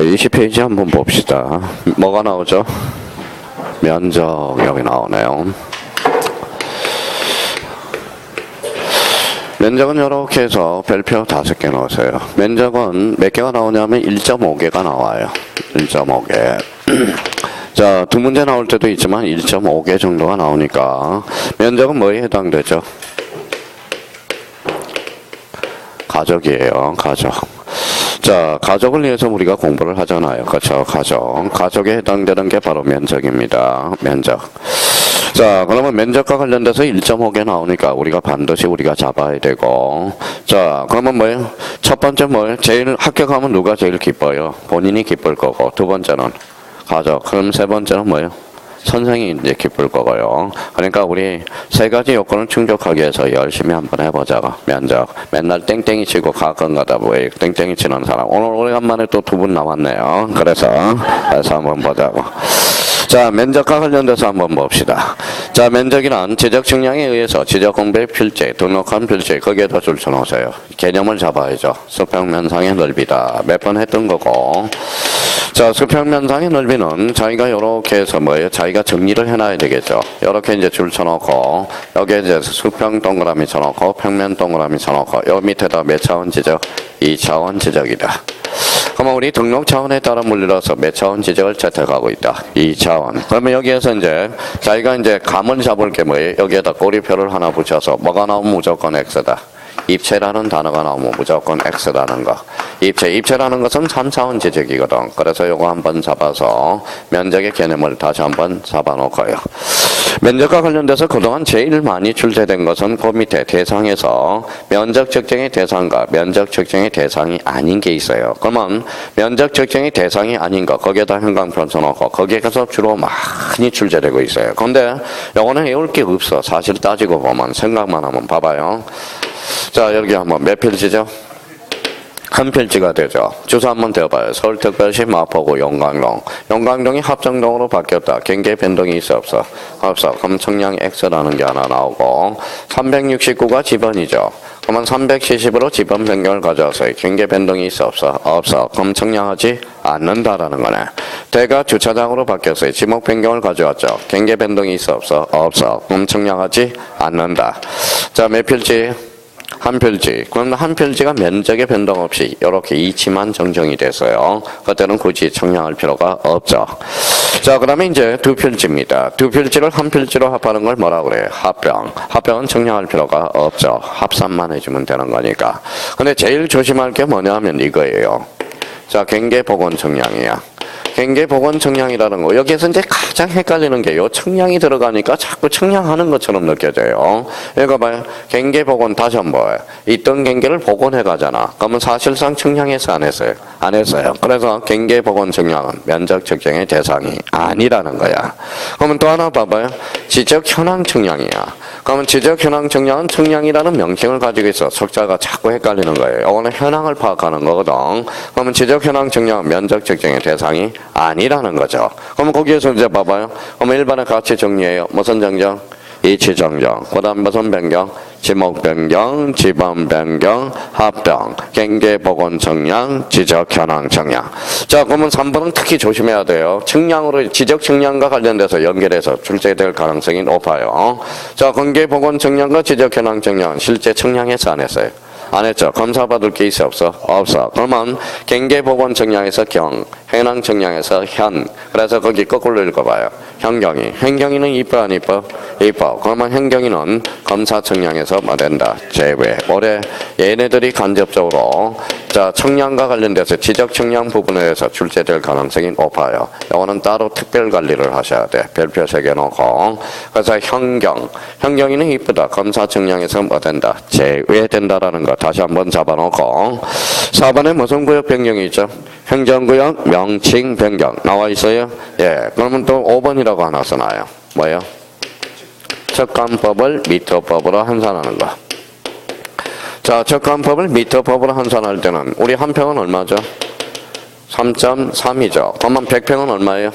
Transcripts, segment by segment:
20페이지 한번 봅시다. 뭐가 나오죠? 면적 여기 나오네요. 면적은 이렇게 해서 별표 5개 넣으세요. 면적은 몇 개가 나오냐면 1.5개가 나와요. 1.5개. 자, 두 문제 나올 때도 있지만 1.5개 정도가 나오니까 면적은 뭐에 해당되죠? 가족이에요. 가족. 자, 가족을 위해서 우리가 공부를 하잖아요. 그렇죠? 가족에 해당되는 게 바로 면적입니다. 면적. 자, 그러면 면적과 관련돼서 1.5개 나오니까 우리가 반드시 잡아야 되고. 자, 그러면 뭐예요? 첫 번째 뭐예요? 제일 합격하면 누가 제일 기뻐요? 본인이 기쁠 거고. 두 번째는 가족. 그럼 세 번째는 뭐예요? 선생이 이제 기쁠 거고요. 그러니까 우리 세 가지 요건을 충족하기 위해서 열심히 한번 해보자고. 면적. 맨날 땡땡이 치고 가끔 가다 왜 땡땡이 치는 사람. 오늘 오래간만에 또 두 분 나왔네요. 그래서 한번 보자고. 자, 면적과 관련돼서 한번 봅시다. 자, 면적이란 지적 측량에 의해서 지적 공부의 필지, 등록한 필지, 거기에다 줄 쳐놓으세요. 개념을 잡아야죠. 수평면상의 넓이다. 몇 번 했던 거고. 자, 수평면상의 넓이는 자기가 요렇게 해서 뭐예요? 자기가 정리를 해놔야 되겠죠. 요렇게 이제 줄 쳐놓고, 여기에 이제 수평 동그라미 쳐놓고, 평면 동그라미 쳐놓고, 요 밑에다 몇 차원 지적? 2차원 지적이다. 그러면 우리 등록 차원에 따라 물리로서 몇 차원 지적을 채택하고 있다. 2차원. 그러면 여기에서 이제 자기가 이제 감을 잡을 게 뭐예요? 여기에다 꼬리표를 하나 붙여서 뭐가 나오면 무조건 X다. 입체라는 단어가 나오면 무조건 X라는 거. 입체라는 것은 3차원 지적이거든. 그래서 요거 한번 잡아서 면적의 개념을 다시 한번 잡아놓고요. 면적과 관련돼서 그동안 제일 많이 출제된 것은 그 밑에 대상에서 면적 측정의 대상과 면적 측정의 대상이 아닌 게 있어요. 그러면 면적 측정의 대상이 아닌 거 거기에다 형광펜 써놓고 거기에서 주로 많이 출제되고 있어요. 근데 요거는 외울 게 없어. 사실 따지고 보면 생각만 하면 봐봐요. 자, 여기 한번 몇 필지죠? 한 필지가 되죠. 주소 한번 대봐요. 서울특별시 마포구 용광동. 용광동이 합정동으로 바뀌었다. 경계 변동이 있어 없어? 없어. 그럼 청량 X라는 게 하나 나오고 369가 지번이죠. 그러면 370으로 지번 변경을 가져왔어요. 경계 변동이 있어 없어? 없어. 그럼 청량하지 않는다라는 거네. 대가 주차장으로 바뀌었어요. 지목 변경을 가져왔죠. 경계 변동이 있어 없어? 없어. 그럼 청량하지 않는다. 자, 몇 필지? 한 필지. 그럼 한 필지가 면적의 변동 없이 이렇게 이치만 정정이 됐어요. 그때는 굳이 청량할 필요가 없죠. 자, 그러면 이제 두 필지입니다. 두 필지를 한 필지로 합하는 걸 뭐라 그래요? 합병. 합병은 청량할 필요가 없죠. 합산만 해주면 되는 거니까. 근데 제일 조심할 게 뭐냐면 이거예요. 자, 경계 복원 청량이야. 경계 복원 청량이라는 거. 여기에서 이제 가장 헷갈리는 게요. 청량이 들어가니까 자꾸 청량하는 것처럼 느껴져요. 이거 봐요. 경계 복원 다시 한번. 있던 경계를 복원해 가잖아. 그러면 사실상 청량해서 안 했어요. 안 했어요. 그래서 경계 복원 청량은 면적 측정의 대상이 아니라는 거야. 그러면 또 하나 봐봐요. 지적 현황 청량이야. 그러면 지적 현황 청량은 청량이라는 명칭을 가지고 있어. 석자가 자꾸 헷갈리는 거예요. 이거는 현황을 파악하는 거거든. 그러면 지적 현황 청량은 면적 측정의 대상이 아니라는 거죠. 그러면 거기에서 이제 봐봐요. 그러면 일반에 같이 정리해요. 무슨 정정? 이치 정정. 그 다음 무슨 변경? 지목 변경, 지번 변경, 합병, 경계 복원 청량, 지적 현황 청량. 자, 그러면 3번은 특히 조심해야 돼요. 청량으로 지적 청량과 관련돼서 연결해서 출제될 가능성이 높아요. 자, 경계 복원 청량과 지적 현황 청량은 실제 청량해서 안 했어요. 안 했죠. 검사받을 게 있어 없어? 없어. 그러면 경계 복원 청량에서 경, 현황 청량에서 현. 그래서 거기 거꾸로 읽어봐요. 현경이. 현경이는 이뻐 안 이뻐? 이뻐. 그러면 현경이는 검사 청량에서 뭐 된다? 제외. 올해 얘네들이 간접적으로 자, 청량과 관련돼서 지적 청량 부분에 대해서 출제될 가능성이 높아요. 이거는 따로 특별 관리를 하셔야 돼. 별표 3개 놓고. 그래서 현경. 현경이는 이쁘다. 검사 청량에서 뭐 된다? 제외된다라는 거 다시 한번 잡아놓고. 4번에 무슨 구역 변경이 있죠? 행정구역 명칭 변경. 나와 있어요? 예. 그러면 또 5번이라고 하나 써놔요. 뭐예요? 척간법을 미터법으로 환산하는 거. 자, 척간법을 미터법으로 환산할 때는 우리 한 평은 얼마죠? 3.3이죠. 그러면 100평은 얼마예요?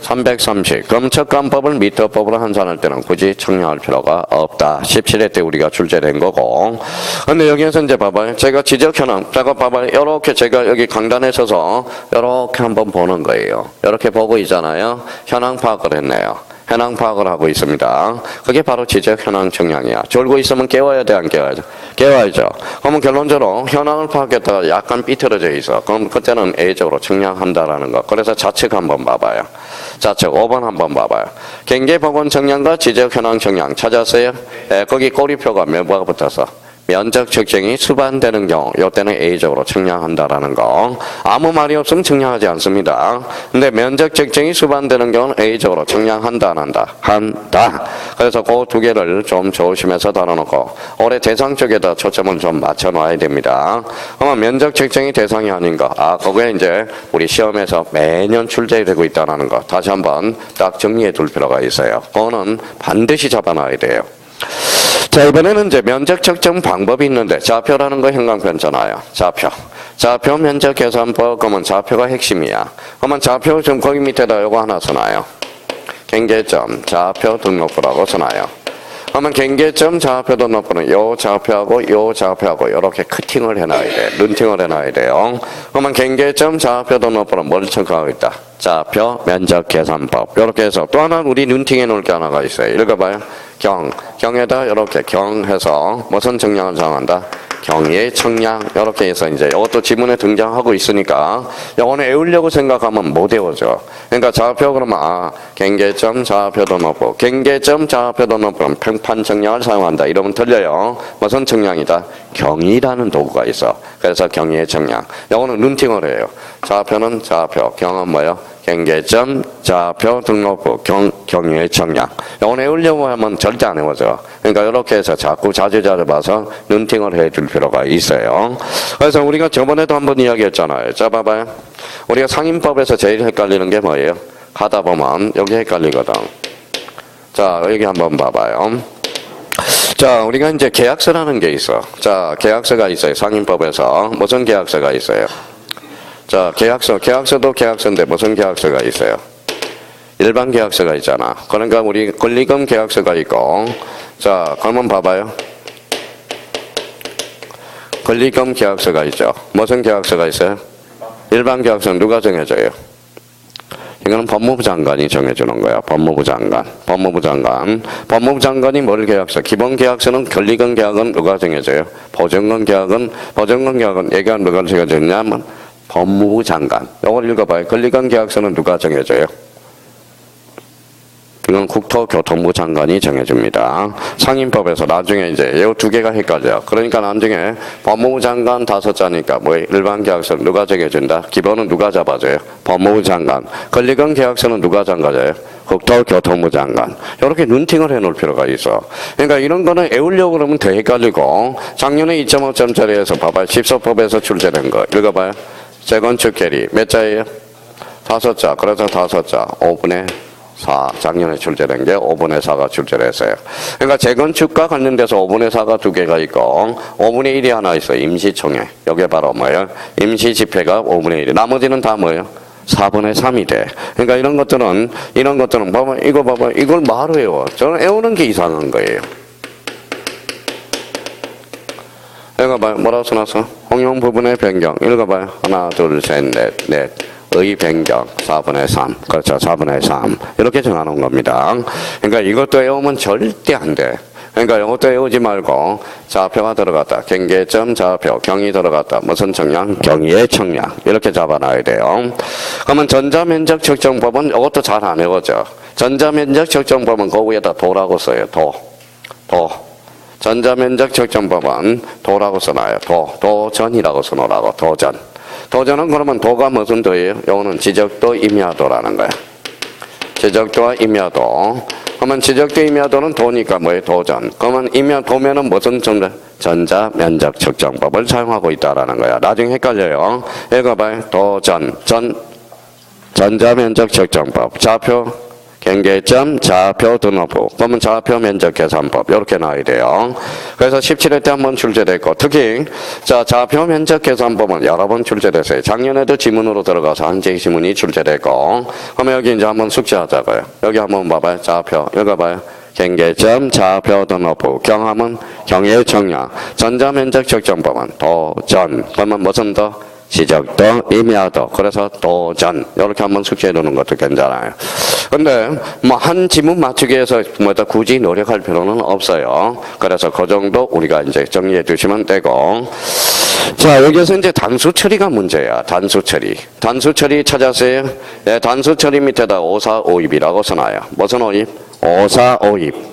330. 그럼 척간법을 미터법으로 환산할 때는 굳이 청량할 필요가 없다. 17회 때 우리가 출제된 거고. 근데 여기에서 이제 봐봐요. 제가 지적 현황. 제가 봐봐요. 이렇게 제가 여기 강단에 서서 이렇게 한번 보는 거예요. 이렇게 보고 있잖아요. 현황 파악을 했네요. 현황 파악을 하고 있습니다. 그게 바로 지적 현황 청량이야. 졸고 있으면 깨워야 돼, 안 깨워야죠? 깨워야죠. 그러면 결론적으로 현황을 파악했다가 약간 삐뚤어져 있어. 그럼 그때는 A적으로 청량한다라는 거. 그래서 좌측 한번 봐봐요. 좌측 5번 한번 봐봐요. 경계 복원 청량과 지적 현황 청량 찾았어요? 네, 거기 꼬리표가 뭐가 붙어서 면적 측정이 수반되는 경우 이때는 A적으로 청량한다라는 거. 아무 말이 없으면 청량하지 않습니다. 근데 면적 측정이 수반되는 경우는 A적으로 청량한다 안 한다? 한다. 그래서 그 두 개를 좀 조심해서 다뤄놓고 올해 대상 쪽에다 초점을 좀 맞춰 놔야 됩니다. 그러면 면적 측정이 대상이 아닌 거. 그게 이제 우리 시험에서 매년 출제되고 있다는 거. 다시 한번 딱 정리해 둘 필요가 있어요. 그거는 반드시 잡아놔야 돼요. 자, 이번에는 이제 면적 측정 방법이 있는데 좌표라는 거 형광펜잖아요. 좌표 면적 계산법. 그러면 좌표가 핵심이야. 그러면 좌표 좀 거기 밑에다 요거 하나 써놔요. 경계점 좌표 등록부라고 써놔요. 그러면 경계점 좌표 등록부는 요 좌표하고 요 좌표하고 이렇게 커팅을 해놔야 돼. 룬팅을 해놔야 돼요. 그러면 경계점 좌표 등록부는 뭘 체크하고 있다? 좌표 면적 계산법. 이렇게 해서 또 하나 우리 룬팅해 놓을 게 하나가 있어요. 읽어봐요. 경에다 이렇게 경해서 무슨 청량을 정한다? 경의 청량. 이렇게 해서 이제 이것도 지문에 등장하고 있으니까 이거는 외우려고 생각하면 못 외워져. 그러니까 좌표 그러면 경계점 좌표 등록부. 경계점 좌표 등록부는 평판 청량을 사용한다. 이러면 틀려요. 무슨 청량이다? 경이라는 도구가 있어. 그래서 경의 청량. 이거는 룬팅을 해요. 좌표는 좌표, 경은 뭐예요? 경계점 좌표 등록부 경의 청량. 이거 외우려고 하면 절대 안 외워져. 그러니까 이렇게 해서 자꾸 자주 봐서 룬팅을 해줄 필요가 있어요. 그래서 우리가 저번에도 한번 이야기했잖아요. 자, 봐봐요. 우리가 상인법에서 제일 헷갈리는 게 뭐예요? 가다 보면 여기 헷갈리거든. 자, 여기 한번 봐봐요. 자, 우리가 이제 계약서라는 게 있어. 자, 계약서가 있어요. 상인법에서 무슨 계약서가 있어요? 자, 계약서도 계약서인데 무슨 계약서가 있어요? 일반 계약서가 있잖아. 그러니까 우리 권리금 계약서가 있고, 자, 그러면 봐봐요. 권리금 계약서가 있죠. 무슨 계약서가 있어요? 일반 계약서는 누가 정해줘요? 이거는 법무부 장관이 정해주는 거야. 법무부 장관이 뭘 계약서? 기본 계약서는 권리금 계약은 누가 정해줘요? 보증금 계약은 얘가 누가 정해줬냐면 법무부 장관. 이걸 읽어봐요. 권리금 계약서는 누가 정해줘요? 이건 국토교통부 장관이 정해줍니다. 상인법에서 나중에 이제 이 두 개가 헷갈려. 그러니까 나중에 법무부 장관 5자니까 뭐 일반 계약서는 누가 정해준다? 기본은 누가 잡아줘요? 법무부 장관. 권리금 계약서는 누가 잡아줘요? 국토교통부 장관. 이렇게 룬팅을 해놓을 필요가 있어. 그러니까 이런 거는 외우려고 그러면 더 헷갈리고 작년에 2.5점짜리에서 봐봐요. 집소법에서 출제된 거 읽어봐요. 재건축 계리 몇 자예요? 5자. 그래서 5자 5분의 4. 작년에 출제된 게 5분의 4가 출제를 했어요. 그러니까 재건축과 관련돼서 5분의 4가 두 개가 있고 5분의 1이 하나 있어요. 임시총회. 이게 바로 뭐예요? 임시집회가 5분의 1. 나머지는 다 뭐예요? 4분의 3이 돼. 그러니까 이런 것들은 봐봐. 이거 봐봐. 이걸 말로 외워. 저는 외우는 게 이상한 거예요. 읽어봐요. 뭐라고 써놨어? 홍용 부분의 변경. 읽어봐요. 하나, 둘, 셋, 넷. 의 변경 4분의 3. 그렇죠. 4분의 3. 이렇게 정하는 겁니다. 그러니까 이것도 외우면 절대 안 돼. 그러니까 이것도 외우지 말고 좌표가 들어갔다. 경계점 좌표. 경이 들어갔다. 무슨 청량? 경의 청량. 이렇게 잡아놔야 돼요. 그러면 전자면적 측정법은 이것도 잘 안 외워져. 전자면적 측정법은 그 위에다 도라고 써요. 도. 전자면적 측정법은 도라고 써놔요. 도전이라고 써놓으라고. 도전은 그러면 도가 무슨 도예요? 요거는 지적도 임야도라는 거야. 지적도와 임야도. 그러면 지적도 임야도는 도니까 뭐예요? 도전. 그러면 임야도면은 무슨 전자면적 측정법을 사용하고 있다라는 거야. 나중에 헷갈려요. 읽어봐요. 전자면적 측정법. 좌표 경계점 좌표 등호부. 그러면 좌표 면적 계산법 이렇게 나와야 돼요. 그래서 17회 때 한번 출제됐고 특히 자 좌표 면적 계산법은 여러 번 출제됐어요. 작년에도 지문으로 들어가서 한재희 지문이 출제됐고 그러면 여기 이제 한번 숙제하자고요. 여기 한번 봐봐요. 좌표 여기 봐요. 경계점 좌표 등호부. 경함은 경의 정량. 전자면적 적정법은 도전. 그러면 무슨 더? 지적도, 임야도. 그래서 도전. 이렇게 한번 숙제해 두는 것도 괜찮아요. 근데 뭐 한 지문 맞추기 위해서 뭐다 굳이 노력할 필요는 없어요. 그래서 그 정도 우리가 이제 정리해 두시면 되고. 자, 여기서 이제 단수 처리가 문제야. 단수 처리. 단수 처리 찾았어요? 네, 단수 처리 밑에다 545입이라고 써놔요. 무슨 5입? 545입.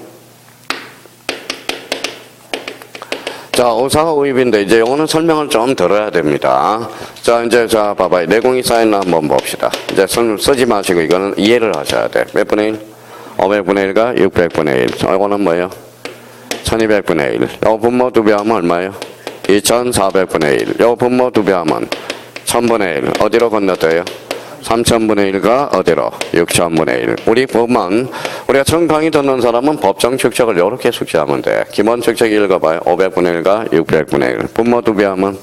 자, 545입인데 이제 요거는 설명을 좀 들어야 됩니다. 자, 이제 자 봐봐요. 내공이 쌓였나 한번 봅시다. 이제 쓰지 마시고 이거는 이해를 하셔야 돼. 몇 분의 1? 500분의 1과 600분의 1. 이거는 뭐예요? 1200분의 1. 요 분모 2배 하면 얼마예요? 2400분의 1. 요 분모 2배 하면 1000분의 1. 어디로 건너뛰어요? 3000분의 1가 어디로? 6000분의 1. 우리 보면 우리가 처음 강의 듣는 사람은 법정 축적을 이렇게 숙지하면 돼. 기본 축적 읽어봐요. 500분의 1과 600분의 1. 분모 2배 하면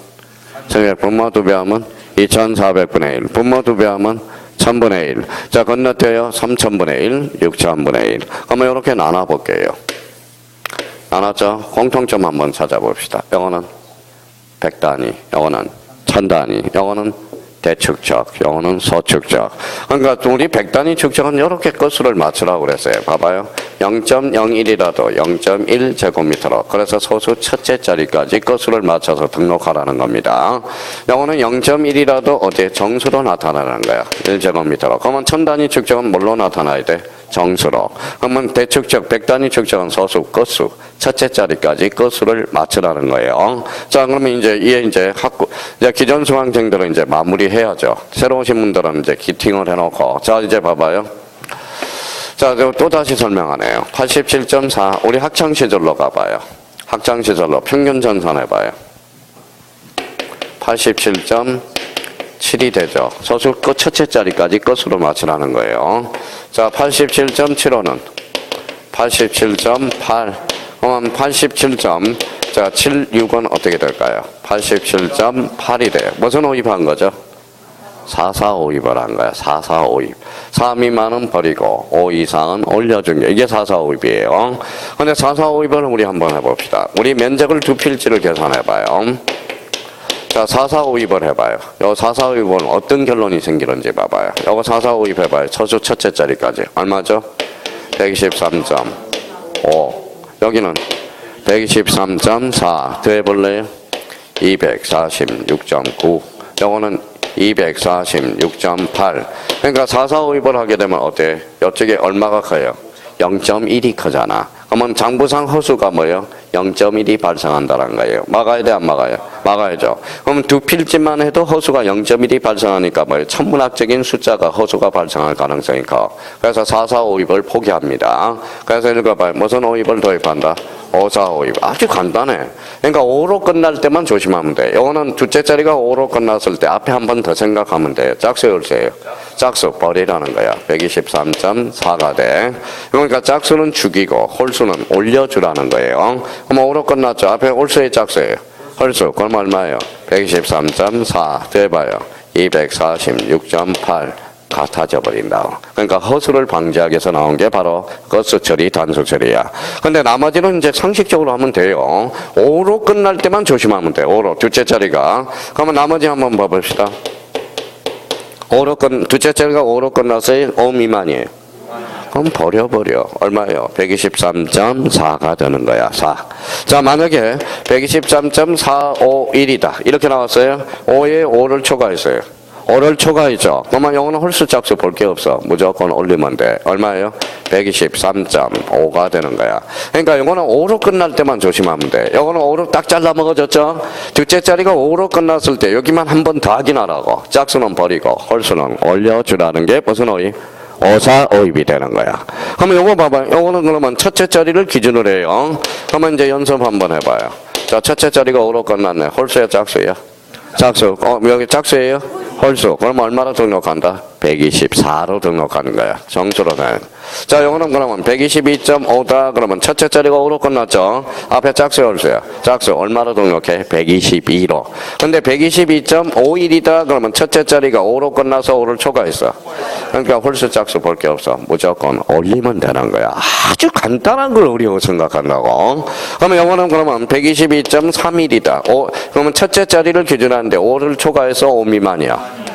1200. 분모 2배 하면 2400분의 1. 분모 2배 하면 1000분의 1. 자, 건너뛰어요. 3000분의 1, 6000분의 1. 그러면 이렇게 나눠볼게요. 나눴죠? 공통점 한번 찾아봅시다. 영어는 100단위, 영어는 1000단위, 영어는 대축적, 영어는 소축적. 그러니까 우리 100단위 축적은 이렇게 끝수를 맞추라고 그랬어요. 봐봐요. 0.01이라도 0.1제곱미터로. 그래서 소수 첫째 자리까지 끝수를 맞춰서 등록하라는 겁니다. 영어는 0.1이라도 어디에 정수로 나타나는 거야. 1제곱미터로. 그러면 1000단위 축적은 뭘로 나타나야 돼? 정수로. 그러면 대축적 100단위 축적은 소수 끝수 첫째 자리까지 끝수를 맞추라는 거예요. 자, 그러면 이제 이제 기존 수강생들은 이제 마무리해야죠. 새로 오신 분들은 이제 기팅을 해놓고. 자, 이제 봐봐요. 자, 또 다시 설명하네요. 87.4 우리 학창 시절로 가봐요. 학창 시절로 평균 전산해봐요. 87.7이 되죠. 소수 끝 첫째 자리까지 끝으로 맞추라는 거예요. 자, 87.75는 87.8. 그러면 87.76은 어떻게 될까요? 87.8이 돼요. 무슨 오입한 거죠? 445입을 한 거야. 445입. 4 미만은 버리고 5 이상은 올려준 게 이게 445입이에요. 근데 445입을 우리 한번 해봅시다. 우리 면적을 두 필지를 계산해봐요. 자, 445입을 해봐요. 요 445입은 어떤 결론이 생기는지 봐봐요. 요거 445입 해봐요. 처수 첫째 자리까지. 얼마죠? 123.5. 여기는 123.4. 더해볼래요? 246.9. 요거는 246.8. 그러니까 445입을 하게 되면 어때? 이쪽에 얼마가 커요? 0.1이 크잖아. 그러면 장부상 허수가 뭐예요? 0.1이 발생한다는 거예요. 막아야 돼, 안 막아요? 막아야죠. 그럼 두 필지만 해도 허수가 0.1이 발생하니까 뭐예요? 천문학적인 숫자가 허수가 발생할 가능성이 커. 그래서 445입을 포기합니다. 그래서 읽어봐요. 무슨 오입을 도입한다? 545입. 아주 간단해. 그러니까 5로 끝날 때만 조심하면 돼. 이거는 둘째 자리가 5로 끝났을 때 앞에 한 번 더 생각하면 돼요. 짝수 열쇠예요. 짝수 버리라는 거야. 123.4가 돼. 그러니까 짝수는 죽이고 홀수는 올려주라는 거예요. 그럼 5로 끝났죠. 앞에 홀수의 짝수예요. 홀수. 그럼 얼마예요? 123.4 더해봐요. 246.8 같아져 버린다. 그러니까 허수를 방지하기 위해서 나온 게 바로 거수 처리, 단수 처리야. 근데 나머지는 이제 상식적으로 하면 돼요. 5로 끝날 때만 조심하면 돼. 5로 둘째 자리가. 그러면 나머지 한번 봐봅시다. 둘째 자리가 5로 끝났어요. 5 미만이에요. 그럼 버려. 얼마예요? 123.4가 되는 거야. 4. 자, 만약에 123.451이다. 이렇게 나왔어요. 5에 5를 초과했어요. 5를 초과했죠. 그러면 영어는 홀수 짝수 볼 게 없어. 무조건 올리면 돼. 얼마예요? 123.5가 되는 거야. 그러니까 영어는 5로 끝날 때만 조심하면 돼. 영어는 5로 딱 잘라 먹어졌죠? 둘째 자리가 5로 끝났을 때 여기만 한 번 더 확인하라고. 짝수는 버리고 홀수는 올려주라는 게 무슨 오입? 545입이 되는 거야. 그러면 요거 봐봐요. 요거는 그러면 첫째 자리를 기준으로 해요. 그러면 이제 연습 한번 해봐요. 자, 첫째 자리가 5로 끝났네. 홀수야, 짝수야? 짝수. 여기 짝수예요? 홀수. 그럼 얼마나 등록한다? 124로 등록하는 거야. 정수로는. 자, 요거는 그러면 122.5다. 그러면 첫째 자리가 5로 끝났죠. 앞에 짝수 열수야. 짝수 얼마로 등록해? 122로. 근데 122.51이다. 그러면 첫째 자리가 5로 끝나서 5를 초과했어. 그러니까 홀수 짝수 볼 게 없어. 무조건 올리면 되는 거야. 아주 간단한 걸 어려워 생각한다고. 그러면 요거는 그러면 122.31이다. 그러면 첫째 자리를 기준하는데 5를 초과해서 5 미만이야.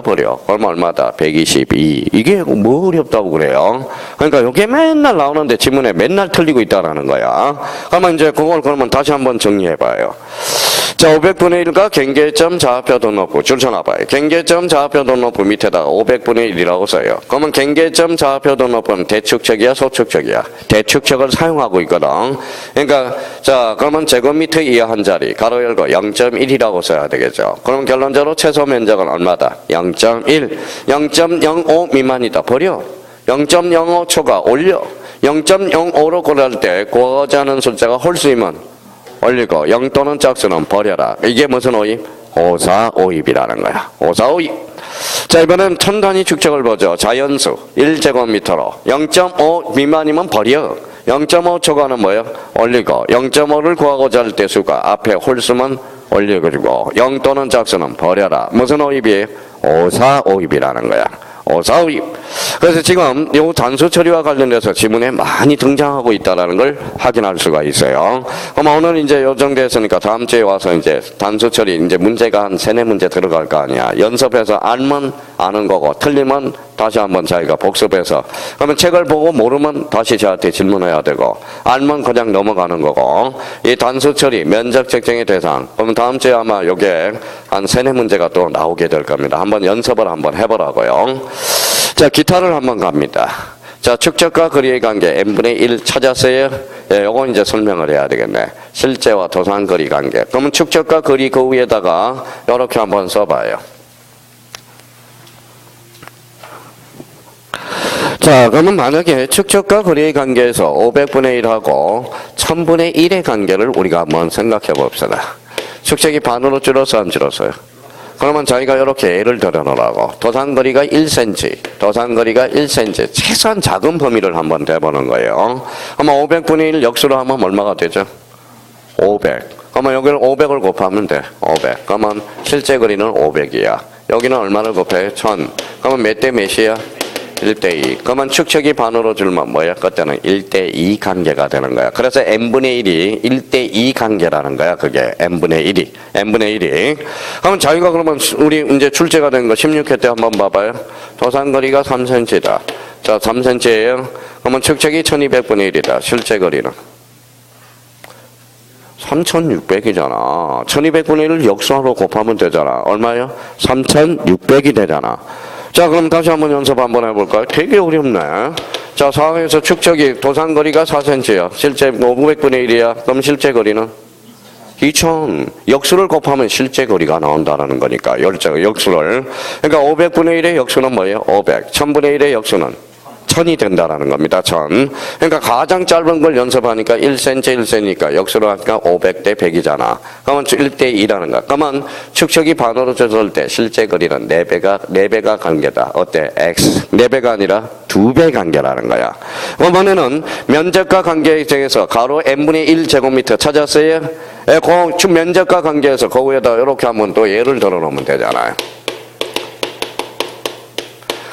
버려. 얼마다? 122. 이게 뭐 어렵다고 그래요? 그러니까 이게 맨날 나오는데 지문에 맨날 틀리고 있다라는 거야. 그러면 이제 그걸 그러면 다시 한번 정리해봐요. 자, 500분의 1과 경계점 좌표 등록부 줄 서놔봐요. 경계점 좌표 등록부 밑에다가 500분의 1이라고 써요. 그러면 경계점 좌표 등록부는 대축척이야, 소축척이야? 대축척을 사용하고 있거든. 그러니까 자, 그러면 제곱미터 이하 한 자리 가로 열고 0.1이라고 써야 되겠죠. 그럼 결론적으로 최소 면적은 얼마다? 0.1. 0.05 미만이다. 버려. 0.05 초과 올려. 0.05로 고를 때 구하고자 하는 숫자가 홀수이면 올리고 0 또는 짝수는 버려라. 이게 무슨 오입? 오사오입이라는 거야. 오사오입. 자, 이번엔 천 단위 축척을 보죠. 자연수 1제곱미터로 0.5 미만이면 버려. 0.5 초과는 뭐예요? 올리고 0.5를 구하고자 할 때 수가 앞에 홀수만 올려가지고 0 또는 짝수는 버려라. 무슨 오입이에요? 오사오입이라는 거야. 오사오입. 그래서 지금 이 단수 처리와 관련돼서 지문에 많이 등장하고 있다는 걸 확인할 수가 있어요. 그럼 오늘 이제 요 정도 했으니까 다음 주에 와서 이제 단수 처리 이제 문제가 한 3-4문제 들어갈 거 아니야. 연습해서 알면 아는 거고 틀리면 다시 한번 자기가 복습해서 그러면 책을 보고 모르면 다시 저한테 질문해야 되고 알면 그냥 넘어가는 거고 이 단수 처리 면적 책정의 대상 그러면 다음 주에 아마 요게 한 3-4문제가 또 나오게 될 겁니다. 한번 연습을 한번 해보라고요. 자, 기타를 한번 갑니다. 자, 축척과 거리의 관계 n분의 1 찾았어요? 예, 요건 이제 설명을 해야 되겠네. 실제와 도상거리 관계. 그러면 축척과 거리 그 위에다가 요렇게 한번 써봐요. 자, 그러면 만약에 축척과 거리의 관계에서 500분의 1하고 1000분의 1의 관계를 우리가 한번 생각해 봅시다. 축척이 반으로 줄었어, 안 줄었어요? 그러면 자기가 이렇게 예를 들어 놓으라고. 도상거리가 1cm, 도상거리가 1cm. 최소한 작은 범위를 한번 대보는 거예요. 그러면 500분의 1 역수로 하면 얼마가 되죠? 500. 그러면 여기를 500을 곱하면 돼. 500. 그러면 실제 거리는 500이야. 여기는 얼마를 곱해? 1000. 그러면 몇 대 몇이야? 1대2. 그러면 축척이 반으로 줄면 뭐야? 그때는 1대2 관계가 되는 거야. 그래서 n분의 1이 1대2 관계라는 거야. 그게 n분의 1이. n분의 1이. 그러면 자기가 그러면 우리 이제 출제가 된 거 16회 때 한번 봐봐요. 도상거리가 3cm다. 자, 3cm예요. 그러면 축척이 1200분의 1이다. 실제 거리는 3600이잖아. 1200분의 1을 역수하로 곱하면 되잖아. 얼마요? 3600이 되잖아. 자, 그럼 다시 한번 연습 한번 해볼까요? 되게 어렵네. 자, 상황에서 축척이 도상거리가 4cm야. 실제 500분의 1이야. 그럼 실제 거리는 2000. 역수를 곱하면 실제 거리가 나온다는 거니까. 역수를. 그러니까 500분의 1의 역수는 뭐예요? 500. 1000분의 1의 역수는 1000이 된다라는 겁니다. 1000. 그러니까 가장 짧은 걸 연습하니까 1cm 1cm니까 역수로 하니까 500대 100이잖아. 그러면 1대2라는 거야. 그러면 축척이 반으로 줬을 때 실제 거리는 4배가 관계다. 어때? X. 4배가 아니라 2배 관계라는 거야. 이번에는 면적과 관계에서 가로 n분의 1 제곱미터 찾았어요? 그 면적과 관계에서 그 위에다 이렇게 한번 또 예를 들어 놓으면 되잖아요.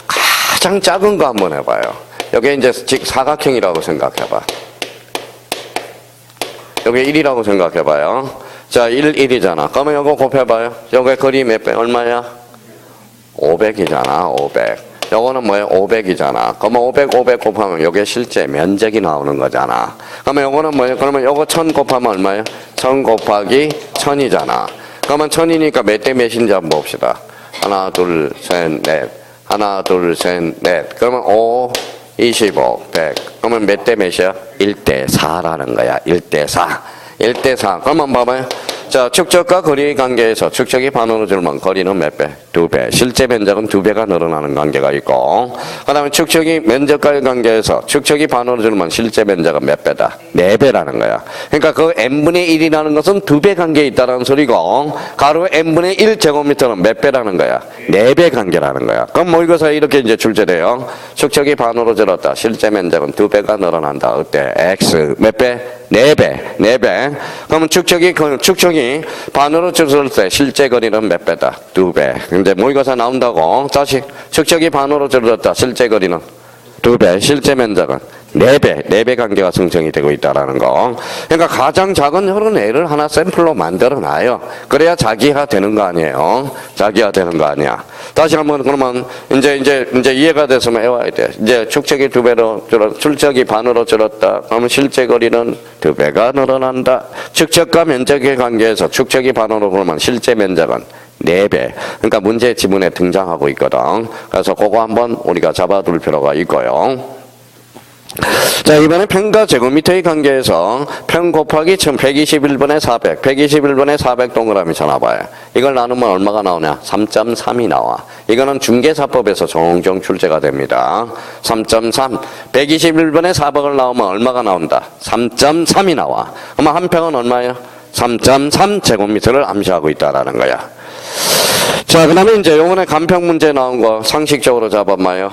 가장 작은 거 한번 해봐요. 여기 이제 사각형이라고 생각해봐. 여기 1이라고 생각해봐요. 자, 1이잖아. 그러면 이거 곱해봐요. 여기 거리 몇 배? 얼마야? 500이잖아. 500. 요거는 뭐예요? 500이잖아. 그러면 500 곱하면 요게 실제 면적이 나오는 거잖아. 그러면 요거는 뭐예요? 그러면 요거 1000 곱하면 얼마예요? 1000 곱하기 1000이잖아. 그러면 1000이니까 몇 대 몇인지 한번 봅시다. 하나, 둘, 셋, 넷. 하나, 둘, 셋, 넷. 그러면 5, 25, 100. 그러면 몇 대 몇이야? 1대 4라는 거야. 1대 4. 1대 4. 그러면 봐봐요. 자, 축적과 거리의 관계에서 축적이 반으로 줄면 거리는 몇 배? 2배. 실제 면적은 2배가 늘어나는 관계가 있고, 그 다음에 축적이 면적과의 관계에서 축적이 반으로 줄면 실제 면적은 몇 배다? 4배라는 거야. 그러니까 그 n분의 1이라는 것은 2배 관계에 있다는 소리고, 가로 n분의 1 제곱미터는 몇 배라는 거야? 4배 관계라는 거야. 그럼 모의고사에 이렇게 이제 출제돼요. 축적이 반으로 줄었다. 실제 면적은 2배가 늘어난다. 어때? x 몇 배? 4배. 4배. 그러면 축적이 반으로 줄었을 때 실제 거리는 몇 배다? 2배. 이제 모의고사 나온다고. 다시 축적이 반으로 줄었다. 실제 거리는 2배. 실제 면적은 4배. 4배 관계가 생성이 되고 있다라는 거. 그러니까 가장 작은 혈은 애를 하나 샘플로 만들어 놔요. 그래야 자기화 되는 거 아니에요. 자기화 되는 거 아니야. 다시 한번 그러면 이제 이해가 됐으면 외워야 돼. 이제 축적이 2배로 출적이 반으로 줄었다. 그러면 실제 거리는 2배가 늘어난다. 축적과 면적의 관계에서 축적이 반으로 그러면 실제 면적은 4배. 그러니까 문제 지문에 등장하고 있거든. 그래서 그거 한번 우리가 잡아둘 필요가 있고요. 자, 이번에 평과 제곱미터의 관계에서 평 곱하기 121분의 400, 121분의 400 동그라미 쳐놔봐요. 이걸 나누면 얼마가 나오냐? 3.3이 나와. 이거는 중개사법에서 종종 출제가 됩니다. 3.3, 121분의 400을 나오면 얼마가 나온다? 3.3이 나와. 그러면 한 평은 얼마예요? 3.3 제곱미터를 암시하고 있다라는 거야. 자, 그 다음에 이제 요번에 간평 문제 나온 거 상식적으로 잡아봐요.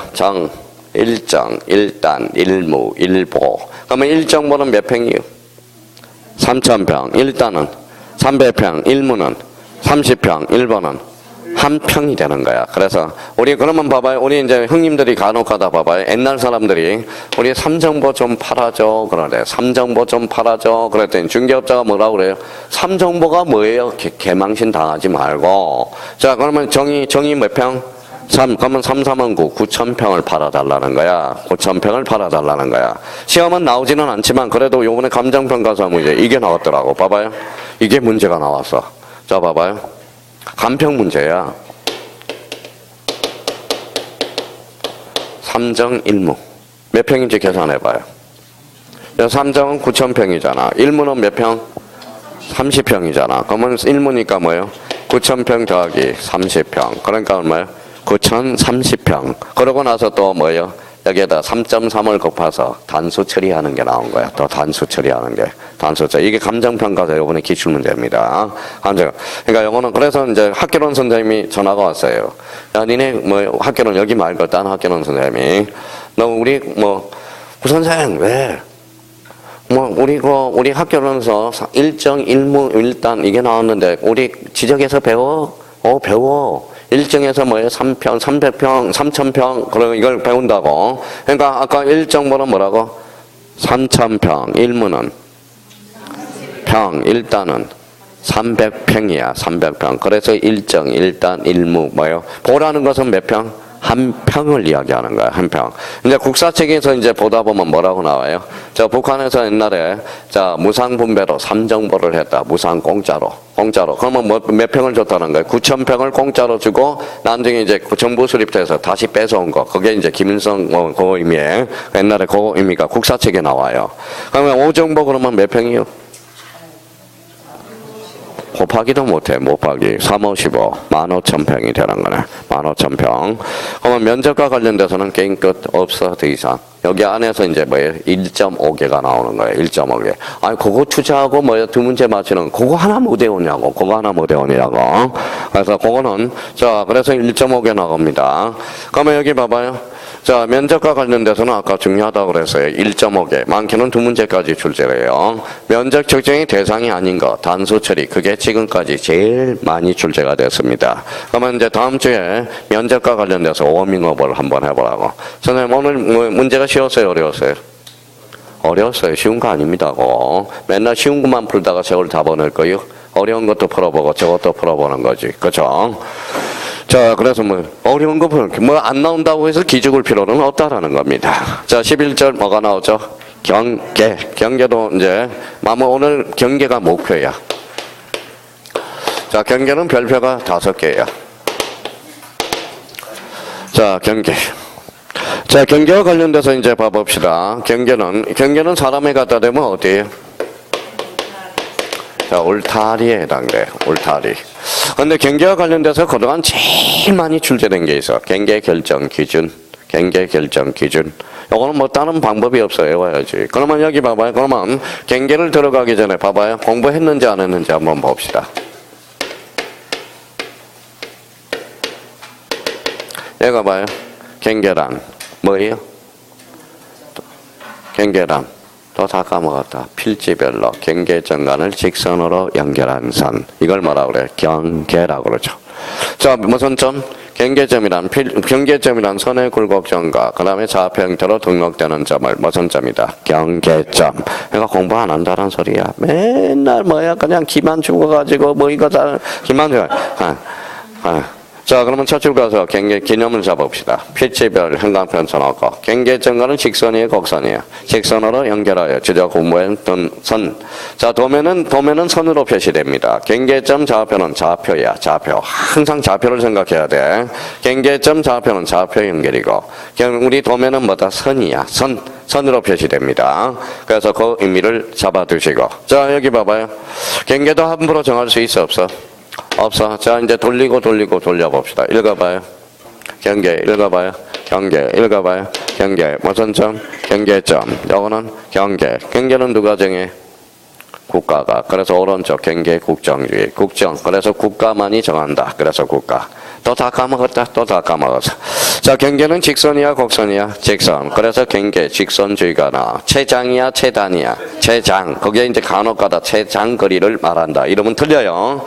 일정, 일단, 일무, 일보. 그러면 일정보는 몇 평이요? 3,000평. 일단은 300평. 일무는 30평. 일보는 1평이 되는 거야. 그래서 우리 그러면 봐봐요. 우리 이제 형님들이 간혹 가다 봐봐요. 옛날 사람들이 우리 삼정보 좀 팔아줘. 그러래. 삼정보 좀 팔아줘. 그랬더니 중개업자가 뭐라고 그래요? 삼정보가 뭐예요? 개망신 당하지 말고. 자, 그러면 정의 몇 평? 그러면 3, 9, 9,000평을 팔아달라는 거야. 9,000평을 팔아달라는 거야. 시험은 나오지는 않지만 그래도 요번에 감정평가사 문제 이게 나왔더라고. 봐봐요. 이게 문제가 나왔어. 자, 봐봐요. 간평 문제야. 삼정 일무. 몇 평인지 계산해봐요. 삼정은 9,000평이잖아. 일무는 몇 평? 30평이잖아. 그러면 일무니까 뭐예요? 9,000평 더하기 30평. 그러니까 얼마예요? 9,030평. 그러고 나서 또 뭐예요? 여기에다 3.3을 곱해서 단수 처리하는 게 나온 거야. 또 단수 처리하는 게. 단수 처리. 이게 감정평가서 요번에 기출문제입니다. 그러니까 요거는 그래서 이제 학교론 선생님이 전화가 왔어요. 야, 니네 뭐 학교론 여기 말고 딴 학교론 선생님이. 너 우리 선생 왜? 우리 학교론서 일정, 일무, 일단 이게 나왔는데 우리 지적해서 배워? 배워. 일정에서 뭐예요? 3평, 300평, 3,000평, 그럼 이걸 배운다고. 그러니까 아까 일정보는 뭐라고? 3,000평, 일무는 평, 일단은 300평이야, 300평. 그래서 일정, 일단, 일무, 뭐예요? 보라는 것은 몇 평? 한 평을 이야기하는 거야, 한 평. 이제 국사책에서 이제 보다 보면 뭐라고 나와요? 북한에서 옛날에, 무상분배로 삼정보를 했다. 무상 공짜로. 그러면 몇 평을 줬다는 거예요? 9,000평을 공짜로 주고, 나중에 이제 정부 수립돼서 다시 뺏어온 거. 그게 이제 김일성, 그거 의미에, 옛날에 그거 의미가 국사책에 나와요. 그러면 오정보 그러면 몇 평이요? 곱하기도 못해. 곱하기 3, 5, 15 15,000평이 되는 거네. 15,000평. 그러면 면적과 관련돼서는 게임 끝. 없어. 더 이상. 여기 안에서 이제 뭐예요? 1.5개가 나오는 거예요. 1.5개. 아니 그거 투자하고 뭐예요? 두 문제 맞히는 그거 하나 못 외우냐고. 그거 하나 못 외우냐고. 그래서 그거는 그래서 1.5개 나옵니다. 그러면 여기 봐봐요. 면적과 관련돼서는 아까 중요하다고 그랬어요. 1.5개. 많게는 두 문제까지 출제해요. 면적 측정이 대상이 아닌 거, 단수 처리. 그게 지금까지 제일 많이 출제가 됐습니다. 그러면 이제 다음 주에 면적과 관련돼서 워밍업을 한번 해보라고. 선생님, 오늘 문제가 쉬웠어요? 어려웠어요? 어려웠어요. 쉬운 거 아닙니다. 맨날 쉬운 것만 풀다가 세월 다 보낼 거요. 어려운 것도 풀어보고 저것도 풀어보는 거지. 그죠? 그래서 어려운 거 안 나온다고 해서 기죽을 필요는 없다라는 겁니다. 11절 뭐가 나오죠? 경계. 경계도 이제, 오늘 경계가 목표야. 경계는 별표가 5개야. 경계. 경계와 관련돼서 이제 봐봅시다. 경계는 사람에 갖다 대면 어디에요? 자, 울타리에 해당돼. 울타리. 근데 경계와 관련돼서 그동안 제일 많이 출제된 게 있어. 경계 결정 기준. 경계 결정 기준. 요거는 뭐 다른 방법이 없어. 외워야지. 그러면 여기 봐봐요. 그러면 경계를 들어가기 전에 봐봐요. 공부했는지 안 했는지 한번 봅시다. 얘가 봐요. 경계란 뭐예요? 경계란 또 다 까먹었다. 필지별로 경계정간을 직선으로 연결한 선. 이걸 뭐라 그래? 경계라고 그러죠. 자, 무슨 점? 경계점이란 선의 굴곡점과 그 다음에 좌표 형태로 등록되는 점을 무슨 점이다? 경계점. 내가 공부 안 한다는 소리야. 맨날 뭐야 그냥 기만 죽어가지고 뭐 이거 다 기만 죽어. 자, 그러면 첫 줄 가서 경계 개념을 잡읍시다. 필지별 형광펜 써놓고 경계점과는 직선이에요, 곡선이에요? 직선으로 연결하여 지적 공부한 선. 자, 도면은 선으로 표시됩니다. 경계점 좌표는 좌표야, 좌표. 항상 좌표를 생각해야 돼. 경계점 좌표는 좌표 연결이고 우리 도면은 뭐다? 선이야, 선으로 표시됩니다. 그래서 그 의미를 잡아두시고. 자, 여기 봐봐요. 경계도 함부로 정할 수 있어, 없어? 없어. 자, 이제 돌리고 돌려봅시다. 읽어봐요. 경계, 읽어봐요. 경계, 읽어봐요. 경계, 무슨 점? 경계점. 요거는 경계. 경계는 누가 정해? 국가가. 그래서 오른쪽 경계 국정주의. 국정. 그래서 국가만이 정한다. 그래서 국가. 또 다 까먹었다. 또 다 까먹었어. 자, 경계는 직선이야, 곡선이야? 직선. 그래서 경계, 직선주의가 나와. 최장이야, 최단이야? 최장. 그게 이제 간혹가다 최장거리를 말한다. 이러면 틀려요.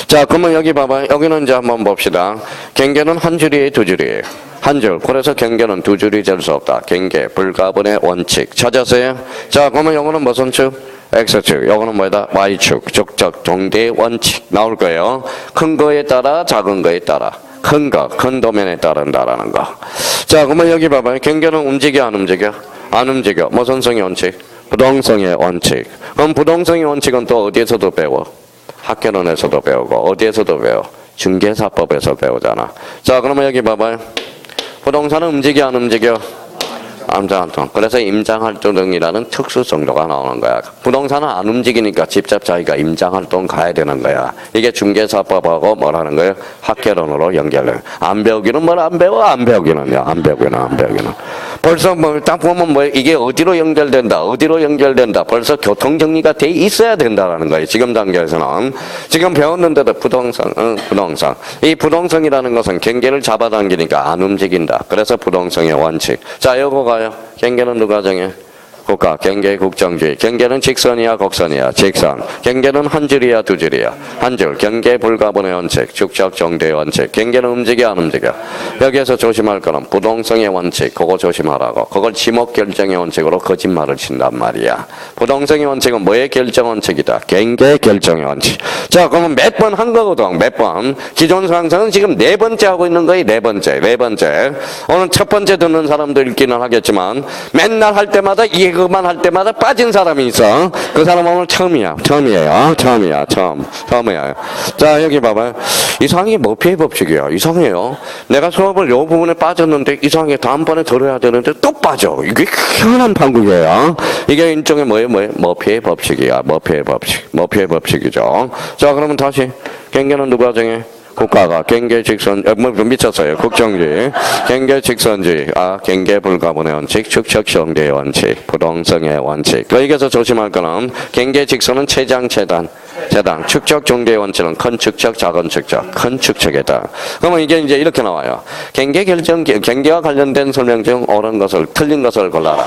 자, 그러면 여기 봐봐요. 여기는 이제 한번 봅시다. 경계는 한 줄이에요, 두 줄이에요? 한 줄. 그래서 경계는 두 줄이 될 수 없다. 경계, 불가분의 원칙. 찾았어요? 자, 그러면 요거는 무슨 축? X축. 요거는 뭐다? Y축. 적적 정대의 원칙. 나올 거예요. 큰 거에 따라 작은 거에 따라. 큰 거, 큰 도면에 따른다라는 거. 자, 그러면 여기 봐봐요. 경계는 움직여, 안 움직여? 안 움직여. 무슨 성의 원칙? 부동성의 원칙. 그럼 부동성의 원칙은 또 어디에서도 배워? 학교론에서도 배우고, 어디에서도 배워? 중개사법에서 배우잖아. 자, 그러면 여기 봐봐요. 부동산은 움직여, 안 움직여? 임장활동. 그래서 임장활동이라는 특수 정도가 나오는 거야. 부동산은 안 움직이니까 직접 자기가 임장활동 가야 되는 거야. 이게 중개사법하고 뭐라는 거예요? 학개론으로 연결해. 안 배우기는 뭘 안 배워? 안 배우기는요. 안 배우기는. 벌써 뭐 딱 보면 뭐 이게 어디로 연결된다. 어디로 연결된다. 벌써 교통 정리가 돼 있어야 된다라는 거예요. 지금 단계에서는. 지금 배웠는데도 부동산. 이 부동산이라는 것은 경계를 잡아당기니까 안 움직인다. 그래서 부동산의 원칙. 자, 요거가요. 경계는 누가 정해? 국가. 경계 국정주의. 경계는 직선이야, 곡선이야? 직선. 경계는 한 줄이야, 두 줄이야? 한 줄. 경계 불가분의 원칙. 축적 정대의 원칙. 경계는 움직여, 안 움직여? 여기에서 조심할 거는 부동성의 원칙. 그거 조심하라고. 그걸 지목 결정의 원칙으로 거짓말을 친단 말이야. 부동성의 원칙은 뭐의 결정 원칙이다? 경계 결정의 원칙. 자, 그러면 몇 번 한 거거든. 몇 번. 기존 강사는 지금 네 번째 하고 있는 거예요. 네 번째. 오늘 첫 번째 듣는 사람도 읽기는 하겠지만 맨날 할 때마다 그만 할 때마다 빠진 사람이 있어. 그 사람 오늘 처음이에요. 자, 여기 봐봐요. 이상하게 머피의 법칙이야. 이상해요. 내가 수업을 요 부분에 빠졌는데 이상하게 다음번에 들어야 되는데 또 빠져. 이게 희한한 판국이에요. 이게 일종의 뭐예요? 머피의 법칙이야. 머피의 법칙이죠. 자, 그러면 다시 경계는 누가 정해? 국가가. 경계 직선, 미쳤어요. 국정주의. 경계 직선주의. 경계 불가분의 원칙. 축적 정대의 원칙. 부동성의 원칙. 여기서 조심할 거는 경계 직선은 최장, 최단. 축적 정대의 원칙은 큰 축적, 작은 축적. 큰 축적이다. 그러면 이게 이제 이렇게 나와요. 경계와 관련된 설명 중 옳은 것을, 틀린 것을 골라라.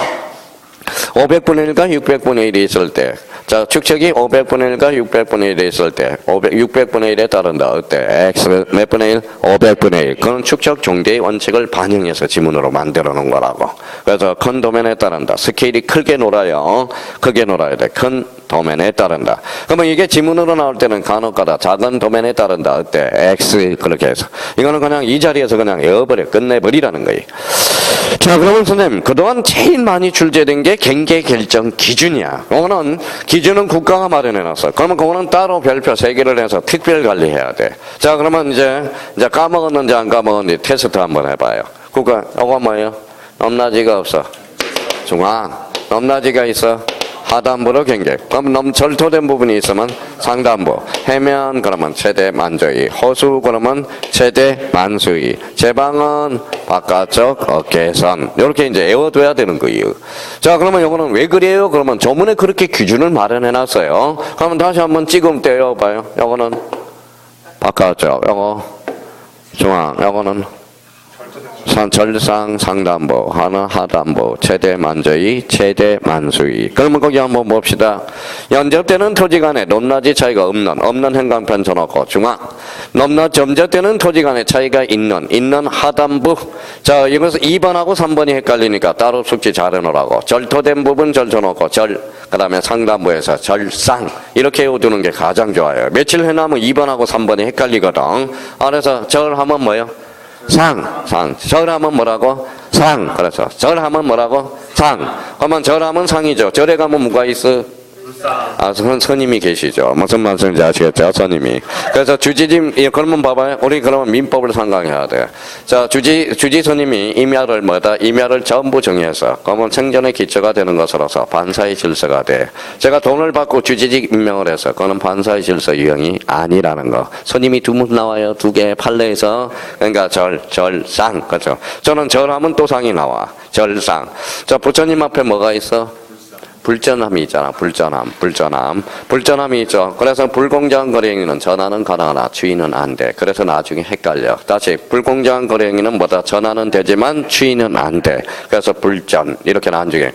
500분의 1과 600분의 1이 있을 때, 자, 축척이 500분의 1과 600분의 1이 있을 때, 600분의 1에 따른다. 어때? X 몇 분의 1? 500분의 1. 그건 축척 종대의 원칙을 반영해서 지문으로 만들어 놓은 거라고. 그래서 큰 도면에 따른다. 스케일이 크게 놀아요. 크게 놀아야 돼. 큰 도면에 따른다. 그러면 이게 지문으로 나올 때는 간혹가다 작은 도면에 따른다. 어때? X 그렇게 해서. 이거는 그냥 이 자리에서 그냥 외워버려. 끝내버리라는 거예요. 자, 그러면 선생님, 그동안 제일 많이 출제된 게 경계 결정 기준이야. 그거는 기준은 국가가 마련해놨어. 그러면 그거는 따로 별표 3개를 해서 특별 관리해야 돼. 자, 그러면 이제 까먹었는지 안 까먹었는지 테스트 한번 해봐요. 국가, 이거 뭐예요? 넘나지가 없어. 중앙. 넘나지가 있어. 하단부로 경계. 그럼 너무 절토된 부분이 있으면 상단부. 해면 그러면 최대 만조위. 허수 그러면 최대 만수위. 제방은 바깥쪽 어깨선. 이렇게 이제 외워둬야 되는 거예요. 자, 그러면 요거는 왜 그래요? 그러면 조문에 그렇게 기준을 마련해 놨어요. 그러면 다시 한번 찍으면 떼어봐요. 요거는 바깥쪽. 요거 중앙. 요거는 절상 상단부, 하나 하단부, 최대 만조위, 최대 만수위. 그러면 거기 한번 봅시다. 연접되는 토지 간에 높낮이 차이가 없는 행간편 쳐놓고 중앙. 높낮 점접되는 토지 간에 차이가 있는 하단부. 자, 이것은 2번하고 3번이 헷갈리니까 따로 숙지 잘 해놓으라고. 절토된 부분 절 쳐놓고 그 다음에 상단부에서 절상. 이렇게 외워두는 게 가장 좋아요. 며칠 해나면 2번하고 3번이 헷갈리거든. 그래서 절하면 뭐예요? 상. 절하면 뭐라고? 상. 그래서 절하면 뭐라고? 상. 그러면 절하면 상이죠. 절에 가면 뭐가 있어? 아, 선임이 계시죠. 무슨 말씀인지 아시겠죠? 선임이. 그래서 주지님, 그러면 봐봐요. 우리 그러면 민법을 상강해야 돼. 자, 주지 선임이 임야를 임야를 전부 정해서, 그러면 생전의 기초가 되는 것으로서 반사의 질서가 돼. 제가 돈을 받고 주지직 임명을 해서, 그거는 반사의 질서 유형이 아니라는 거. 선임이 두 문 나와요. 두 개 판례에서. 그러니까 절상. 그죠? 저는 절하면 또 상이 나와. 절상. 자, 부처님 앞에 뭐가 있어? 불전함이 있잖아. 불전함이 있죠. 그래서 불공정한 거래행위는 전화는 가능하나 추인은 안 돼. 그래서 나중에 헷갈려. 다시 불공정한 거래행위는 뭐다? 전화는 되지만 추인은 안 돼. 그래서 불전 이렇게 나중에.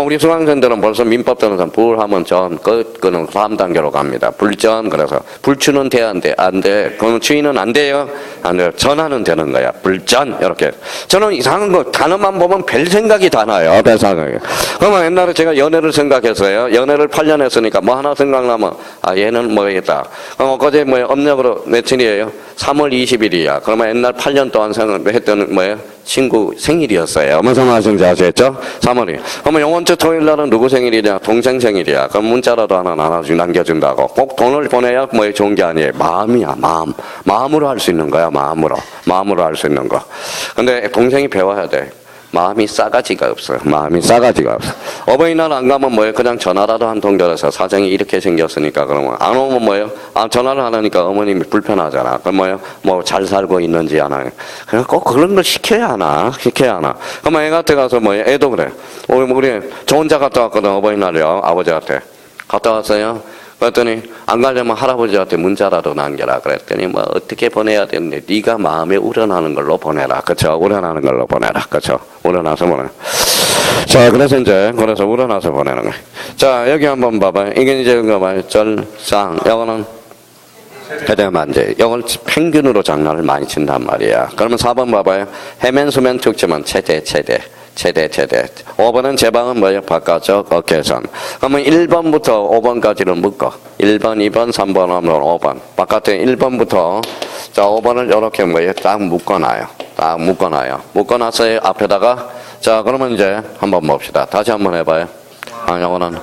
우리 수강생들은 벌써 민법 되는 사람 불하면 전 그는 3단계로 갑니다. 불전. 그래서 불추는 돼 안 돼? 안 돼. 그러면 추인은 안 돼요? 안 돼요. 전화는 되는 거야. 불전 이렇게. 저는 이상한 거 단어만 보면 별 생각이 다 나요. 별 생각이. 그러면 옛날에 제가 연애를 생각했어요. 연애를 8년 했으니까 뭐 하나 생각나면 얘는 뭐겠다. 그럼 엊그제 음력으로 며칠이에요? 3월 20일이야. 그러면 옛날 8년 동안 했던 뭐예요? 친구 생일이었어요. 무슨 말씀인지 아시겠죠? 3월이. 그러면 요번주 토요일 날은 누구 생일이냐? 동생 생일이야. 그럼 문자라도 하나 남겨준다고. 꼭 돈을 보내야 좋은 게 아니에요. 마음이야, 마음. 마음으로 할 수 있는 거야, 마음으로 할 수 있는 거. 근데 동생이 배워야 돼. 마음이 싸가지가 없어. 어버이날 안 가면 뭐예요? 그냥 전화라도 한 통 걸어서 사정이 이렇게 생겼으니까 그러면 안 오면 뭐예요? 전화를 안 하니까 어머님이 불편하잖아. 그럼 뭐예요? 뭐 잘 살고 있는지 안 하요. 그냥 꼭 그런 걸 시켜야 하나? 그러면 애한테 가서 뭐예요? 애도 그래. 우리 저 혼자 갔다 왔거든. 어버이날이요. 아버지한테. 갔다 왔어요. 그랬더니 안 가려면 할아버지한테 문자라도 남겨라 그랬더니 뭐 어떻게 보내야 되는데 네가 마음에 우러나는 걸로 보내라. 그쵸? 우러나는 걸로 보내라. 그쵸? 우러나서 보내. 자, 그래서 우러나서 보내는 거예요. 자, 여기 한번 봐봐요. 이게 이제 그거 봐요. 절상. 이거는 해대만제. 이걸 평균으로 장난을 많이 친단 말이야. 그러면 4번 봐봐요. 해면, 수면, 축지만 최대. 5번은 제방은 뭐예요? 바깥쪽 어깨선. 그러면 1번부터 5번까지를 묶어. 1번, 2번, 3번, 5번. 바깥에 1번부터 자 5번을 이렇게 뭐예요? 딱 묶어놔요. 묶어놨어요. 앞에다가. 자, 그러면 이제 한번 봅시다. 다시 한번 해봐요. 요거는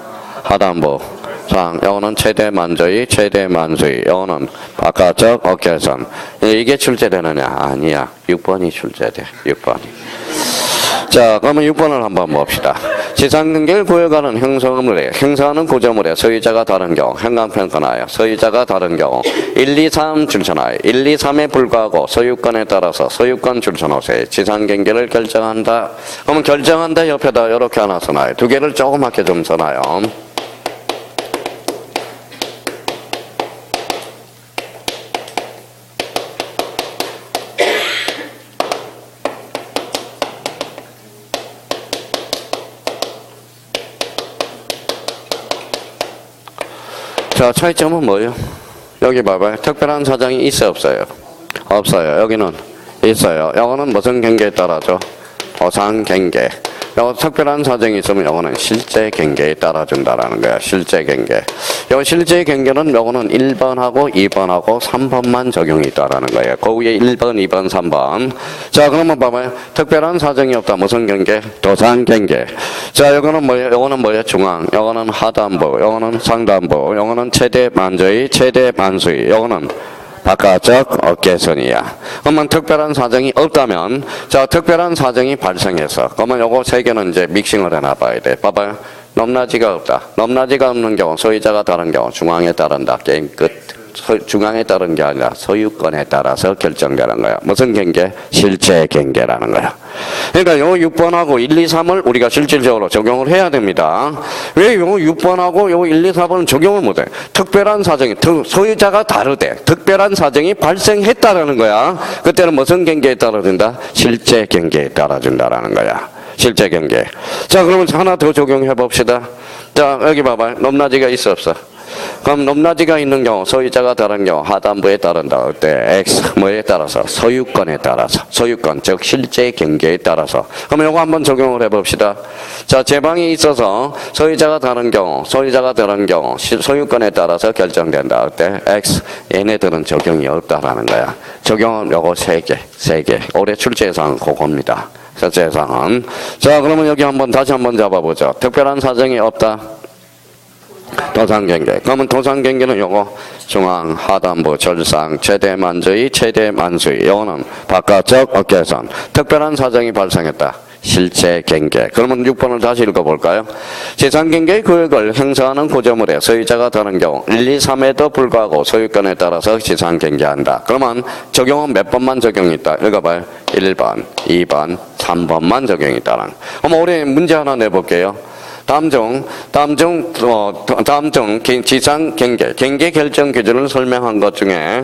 하단부. 요거는 최대 만조위, 최대 만수위. 요거는 바깥쪽 어깨선. 이게 출제되느냐? 아니야. 6번이 출제돼. 6번이. 자, 그러면 6번을 한번 봅시다. 지상경계를 구역하는 형성물에, 형성하는 구조물에 서의자가 다른 경우, 행간평가나요. 서의자가 다른 경우, 1, 2, 3 줄쳐나요. 1, 2, 3에 불과하고 소유권에 따라서 소유권 줄쳐놓으세요. 지상경계를 결정한다. 그러면 결정한다 옆에다 이렇게 하나 써놔요. 두 개를 조그맣게 좀 써놔요. 자, 차이점은 뭐예요? 여기 봐봐요. 특별한 사정이 있어요, 없어요? 없어요. 여기는 있어요. 이거는 무슨 경계에 따라죠? 보상 경계. 요거 특별한 사정이 있으면 요거는 실제 경계에 따라준다라는 거야. 실제 경계. 요 실제 경계는 요거는 1번하고 2번하고 3번만 적용이 있다라는 거예요. 그 위에 1번, 2번, 3번. 자, 그러면 봐봐요. 특별한 사정이 없다. 무슨 경계? 도상 경계. 자, 요거는 뭐예요? 요거는 뭐예요? 중앙. 요거는 하단부. 요거는 상단부. 요거는 최대 만조위, 최대 만수위. 요거는 바깥쪽 어깨선이야. 그러면 특별한 사정이 없다면, 자, 특별한 사정이 발생해서, 그러면 요거 세 개는 이제 믹싱을 해놔봐야 돼. 봐봐요. 높낮이가 없다. 높낮이가 없는 경우, 소유자가 다른 경우, 중앙에 따른다. 게임 끝. 중앙에 따른 게 아니라 소유권에 따라서 결정되는 거야. 무슨 경계? 실제 경계라는 거야. 그러니까 요 6번하고 1, 2, 3을 우리가 실질적으로 적용을 해야 됩니다. 왜 요 6번하고 요 1, 2, 4번은 적용을 못해? 특별한 사정이, 소유자가 다르대. 특별한 사정이 발생했다라는 거야. 그때는 무슨 경계에 따라준다? 실제 경계에 따라준다라는 거야. 실제 경계. 자, 그러면 하나 더 적용해 봅시다. 자, 여기 봐봐요. 높낮이가 있어, 없어? 그럼 높낮이가 있는 경우, 소유자가 다른 경우, 하단부에 따른다. 어때? X. 뭐에 따라서? 소유권에 따라서. 소유권, 즉, 실제 경계에 따라서. 그럼 이거 한번 적용을 해봅시다. 자, 제방이 있어서 소유자가 다른 경우, 소유권에 따라서 결정된다. 어때? X. 얘네들은 적용이 없다라는 거야. 적용은 요거 3개. 올해 출제사항은 그겁니다. 출제사항은. 자, 그러면 여기 다시 한번 잡아보죠. 특별한 사정이 없다. 도상경계. 그러면 도상경계는 요거 중앙, 하단부, 절상, 최대만주의, 최대만수의. 요거는 바깥쪽 어깨선. 특별한 사정이 발생했다. 실제 경계. 그러면 6번을 다시 읽어볼까요? 재산경계의 구역을 형성하는 구조물에 소유자가 다른 경우 1, 2, 3에도 불구하고 소유권에 따라서 재산경계한다. 그러면 적용은 몇 번만 적용이 있다? 읽어봐요. 1번, 2번, 3번만 적용이 있다는. 그럼 우리 문제 하나 내볼게요. 다음 중 지상 경계 결정 기준을 설명한 것 중에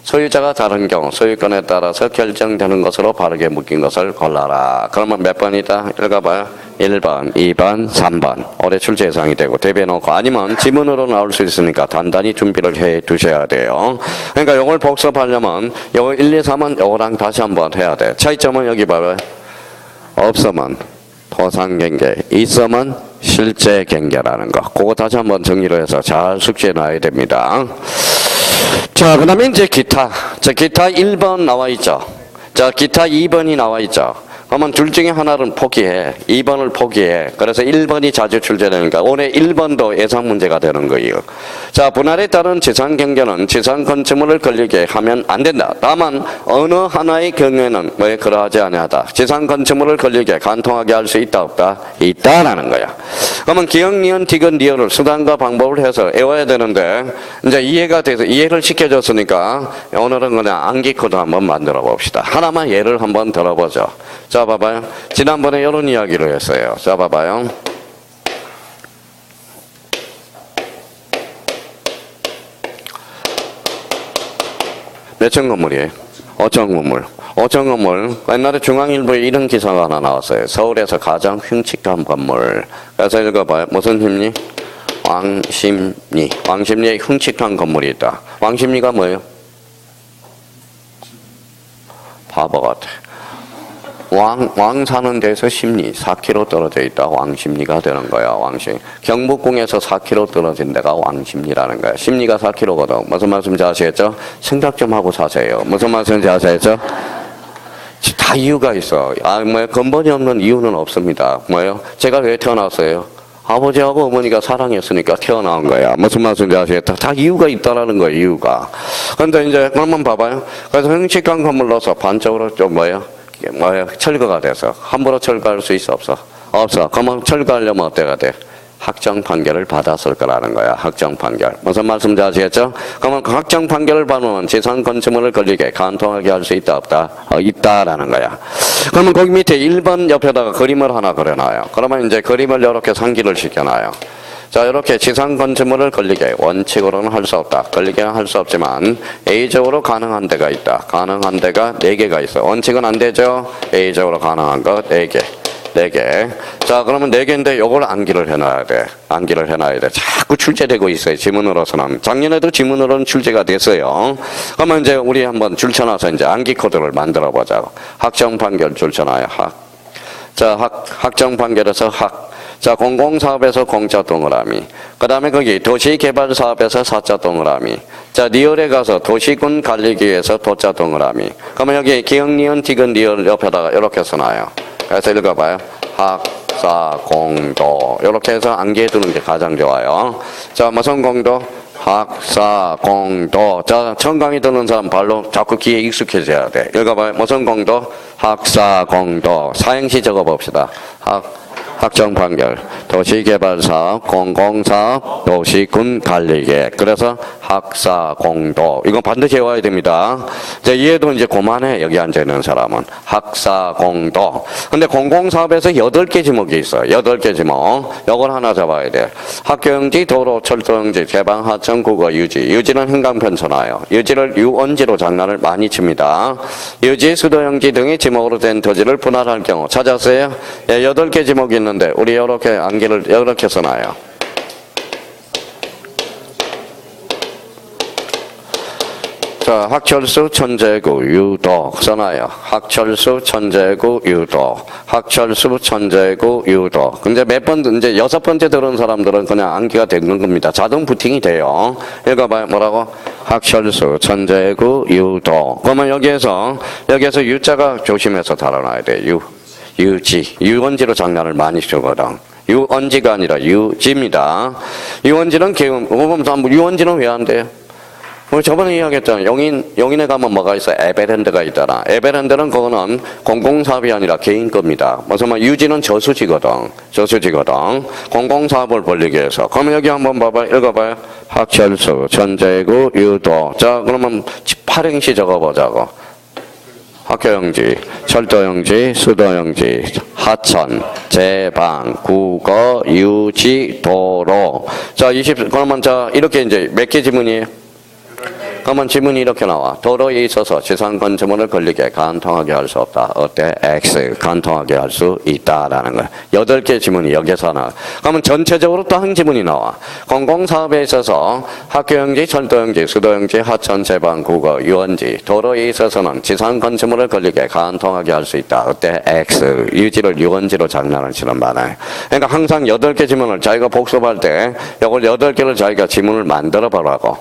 소유자가 다른 경우 소유권에 따라서 결정되는 것으로 바르게 묶인 것을 골라라. 그러면 몇 번이다? 읽어봐요. 1번, 2번, 3번. 올해 출제 예상이 되고 대비해놓고 아니면 지문으로 나올 수 있으니까 단단히 준비를 해 두셔야 돼요. 그러니까 이걸 복습하려면 요거 1, 2, 3은 요거랑 다시 한번 해야 돼. 차이점은 여기 봐봐요. 없으면 도상경계, 있으면 실제 경계라는 거. 그거 다시 한번 정리를 해서 잘 숙지해 놔야 됩니다. 자, 그 다음에 이제 기타. 자, 기타 1번 나와 있죠. 자, 기타 2번이 나와 있죠. 그러면 둘 중에 하나를 포기해. 2번을 포기해. 그래서 1번이 자주 출제되니까 올해 1번도 예상 문제가 되는 거예요. 자, 분할에 따른 재산 경계는 재산 건축물을 걸리게 하면 안 된다. 다만 어느 하나의 경우에는 왜 그러하지 아니하다. 재산 건축물을 걸리게 간통하게 할 수 있다 없다? 있다라는 거야. 그러면 기억, 니은, 디귿, 리을을 수단과 방법을 해서 외워야 되는데 이제 이해가 돼서 이해를 시켜줬으니까 오늘은 그냥 암기 코드 한번 만들어 봅시다. 하나만 예를 한번 들어보죠. 자, 봐봐요. 지난번에 이런 이야기를 했어요. 자, 봐봐요. 몇 층 건물이에요? 5층 건물. 5층 건물. 옛날에 중앙일보에 이런 기사가 하나 나왔어요. 서울에서 가장 흉측한 건물. 그래서 읽어봐요. 무슨 심리? 왕심리. 왕심리에 흉측한 건물이 있다. 왕심리가 뭐예요? 바보 같아. 왕 사는 데서 심리 4km 떨어져 있다. 왕심리가 되는 거야. 왕심. 경복궁에서 4km 떨어진 데가 왕심리라는 거야. 심리가 4km거든. 무슨 말씀인지 아시겠죠? 생각 좀 하고 사세요. 무슨 말씀인지 아시겠죠? 다 이유가 있어. 근본이 없는 이유는 없습니다. 뭐예요? 제가 왜 태어났어요? 아버지하고 어머니가 사랑했으니까 태어난 거야. 무슨 말씀인지 아시겠다? 다 이유가 있다라는 거예요. 이유가. 근데 이제 한번 봐봐요. 그래서 흉측한 건물로서 반쪽으로 좀 철거가 돼서 함부로 철거할 수 있어 없어? 없어. 그러면 철거하려면 어때가 돼? 확정 판결을 받았을 거라는 거야. 확정 판결. 무슨 말씀인지 아시겠죠? 그러면 그 확정 판결을 받으면 재산 건축물을 걸리게 간통하게 할 수 있다 없다? 있다라는 거야. 그러면 거기 밑에 1번 옆에다가 그림을 하나 그려놔요. 그러면 이제 그림을 이렇게 상기를 시켜놔요. 자, 이렇게 지상 건축물을 걸리게 원칙으로는 할 수 없다. 걸리게는 할 수 없지만 A적으로 가능한 데가 있다. 가능한 데가 4개가 있어. 원칙은 안 되죠. A적으로 가능한 것 4개. 4개. 자, 그러면 4개인데 요걸 암기를 해놔야 돼. 암기를 해놔야 돼. 자꾸 출제되고 있어요. 지문으로서는. 작년에도 지문으로는 출제가 됐어요. 그러면 이제 우리 한번 줄쳐놔서 이제 암기 코드를 만들어 보자고. 확정 판결 줄쳐놔요. 자, 확정 판결에서 자, 공공사업에서 공짜 동그라미. 그 다음에 거기 도시개발사업에서 사자 동그라미. 자, 리얼에 가서 도시군 관리기에서 도자 동그라미. 그러면 여기 기억, 니은, 디귿, 리얼 옆에다가 이렇게 써놔요. 그래서 읽어봐요. 학사, 공도. 이렇게 해서 암기해 두는 게 가장 좋아요. 자, 무슨 공도? 학사, 공도. 자, 처음 강의 듣는 사람 발로 자꾸 귀에 익숙해져야 돼. 읽어봐요. 무슨 공도? 학사, 공도. 사행시 적어봅시다. 확정 판결, 도시개발사업, 공공사업, 도시군관리계획. 그래서 학사공도. 이건 반드시 외워야 됩니다. 이제 이해도 이제 그만해. 여기 앉아있는 사람은. 학사공도. 근데 공공사업에서 8개 지목이 있어요. 8개 지목. 요걸 하나 잡아야 돼. 학교용지, 도로, 철도용지, 개방, 하천, 국어, 유지. 유지는 행강편천하요. 유지를 유원지로 장난을 많이 칩니다. 유지, 수도용지 등이 지목으로 된 토지를 분할할 경우. 찾았어요? 예, 8개 지목이 있는데 우리 이렇게 암기를 이렇게 써놔요. 자, 학철수, 천재구, 유도 써놔요. 학철수, 천재구, 유도. 학철수, 천재구, 유도. 근데 몇 번, 이제 6번째 들은 사람들은 그냥 암기가 되는 겁니다. 자동 부팅이 돼요. 읽어봐요. 뭐라고? 학철수, 천재구, 유도. 그러면 여기에서 유자가 조심해서 달아놔야 돼. 유지. 유원지로 장난을 많이 쓰거든. 유원지가 아니라 유지입니다. 유원지는 유원지는 왜 안 돼요? 우리 저번에 이야기했잖아요. 용인에 가면 뭐가 있어요? 에베랜드가 있더라. 에베랜드는 그거는 공공사업이 아니라 개인 겁니다. 무슨 말 유지는 저수지거든. 공공사업을 벌리기 위해서. 그러면 여기 한번 봐봐요. 읽어봐요. 학철수, 천재구, 유도. 자, 그러면 8행시 적어보자고. 학교용지, 철도용지, 수도용지, 하천, 제방, 국어, 유지, 도로. 자, 그러면 자, 이렇게 이제 몇 개 지문이에요? 그러면 지문이 이렇게 나와. 도로에 있어서 지상 건축물을 걸리게 간통하게 할 수 없다. 어때? X. 간통하게 할 수 있다라는 거야. 8개 지문이 여기서 나와. 그러면 전체적으로 또 한 지문이 나와. 공공사업에 있어서 학교용지, 철도용지, 수도용지, 하천, 제방, 국어, 유원지, 도로에 있어서는 지상 건축물을 걸리게 간통하게 할 수 있다. 어때? X. 유지를 유원지로 장난을 치는 말이야. 그러니까 항상 8개 지문을 자기가 복습할 때 이걸 8개를 자기가 지문을 만들어 보라고.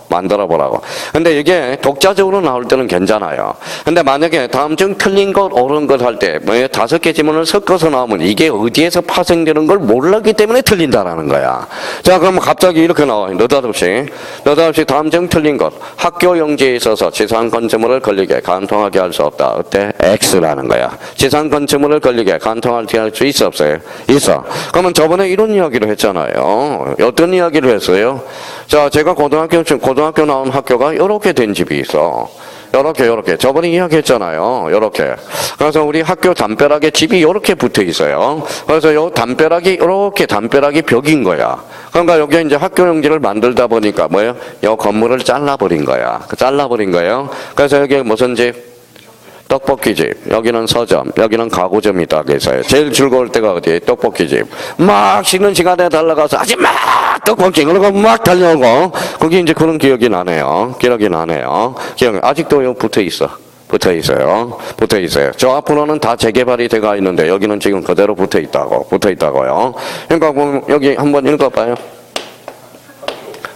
근데 이게 독자적으로 나올 때는 괜찮아요. 근데 만약에 다음 중 틀린 것, 옳은 것 할 때, 5개 지문을 섞어서 나오면 이게 어디에서 파생되는 걸 몰랐기 때문에 틀린다라는 거야. 자, 그러면 갑자기 이렇게 나와요. 느닷없이 다음 중 틀린 것. 학교 용지에 있어서 지상 건축물을 걸리게 간통하게 할 수 없다. 어때? X라는 거야. 지상 건축물을 걸리게 간통하게 할 수 있어, 없어요? 있어. 그러면 저번에 이런 이야기를 했잖아요. 어떤 이야기를 했어요? 자, 제가 고등학교 나온 학교가 이렇게 된 집이 있어. 요렇게. 저번에 이야기했잖아요. 요렇게. 그래서 우리 학교 담벼락에 집이 이렇게 붙어 있어요. 그래서 요 담벼락이 벽인 거야. 그러니까 여기 이제 학교 용지를 만들다 보니까 뭐예요? 요 건물을 잘라버린 거야. 잘라버린 거예요. 그래서 여기 무슨 집? 떡볶이집, 여기는 서점, 여기는 가구점이 딱 있어요. 제일 즐거울 때가 어디에? 떡볶이집. 막 쉬는 시간에 달려가서 아줌마 떡볶이 그러고 막 달려오고 거기 이제 그런 기억이 나네요. 아직도 붙어 있어요. 저 앞으로는 다 재개발이 돼가 있는데 여기는 지금 그대로 붙어 있다고요. 그러니까 여기 한번 읽어봐요.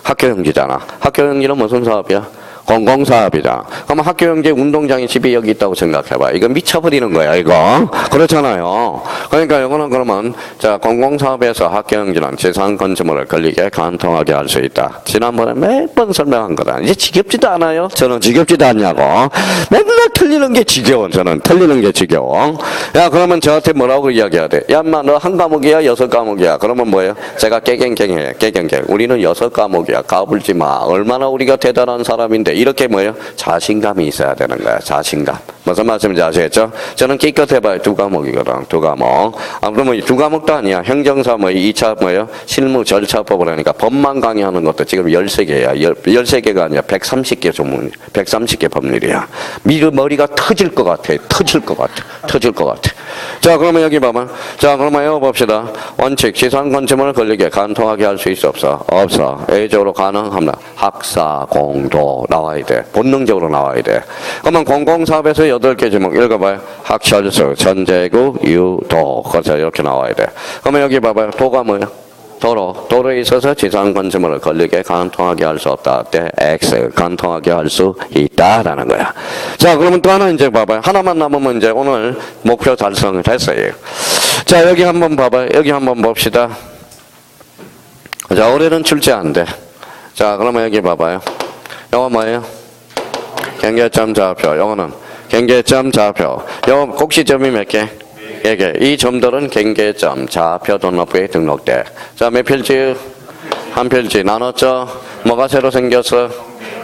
학교용지잖아. 학교용지는 무슨 사업이야? 공공사업이다. 그러면 학교용지 운동장에 집이 여기 있다고 생각해봐. 이거 미쳐버리는 거야, 이거. 그렇잖아요. 그러니까 이거는 그러면, 자, 공공사업에서 학교용지는 지상 건축물을 걸리게 간통하게 할 수 있다. 지난번에 몇 번 설명한 거다. 이제 지겹지도 않아요? 저는 지겹지도 않냐고. 맨날 틀리는 게 지겨워, 저는. 야, 그러면 저한테 뭐라고 이야기해야 돼? 야, 인마, 너 한 과목이야? 6과목이야? 그러면 뭐예요? 제가 깨갱갱해. 우리는 6과목이야. 까불지 마. 얼마나 우리가 대단한 사람인데. 이렇게 뭐예요? 자신감이 있어야 되는 거야. 자신감. 무슨 말씀인지 아시겠죠? 저는 기껏해봐야 2과목이거든. 2과목. 그러면 2과목도 아니야. 행정사 2차 실무 절차법을 하니까 법만 강의하는 것도 지금 13개야. 13개가 아니라 130개 조문, 130개 법률이야. 머리가 터질 것 같아. 자, 그러면 여기 봐봐. 자, 그러면 외워봅시다. 원칙, 지상 건축물을 걸리게 간통하게 할 수 있어, 없어? 없어. A적으로 가능합니다. 학사공도 나와야 돼. 본능적으로 나와야 돼. 그러면 공공사업에서 8개 제목 읽어봐요. 학철수, 천재구, 유도. 그래서 이렇게 나와야 돼. 그러면 여기 봐봐요. 도가 뭐야? 도로에 있어서 지상 건축물을 걸리게 간통하게 할 수 없다. 어때? X. 간통하게 할 수 있다라는 거야. 자, 그러면 또 하나 이제 봐봐요. 하나만 남으면 이제 오늘 목표 달성을 했어요. 자, 여기 한번 봐봐요. 여기 한번 봅시다. 자, 올해는 출제 안 돼. 자, 그러면 여기 봐봐요. 이거 뭐예요? 경계점 좌표. 이거는 경계점 좌표. 요 곡시점이 몇 개? 이 점들은 경계점, 좌표 등록부에 등록돼. 자, 몇 필지? 한 필지 나눴죠? 뭐가 새로 생겼어?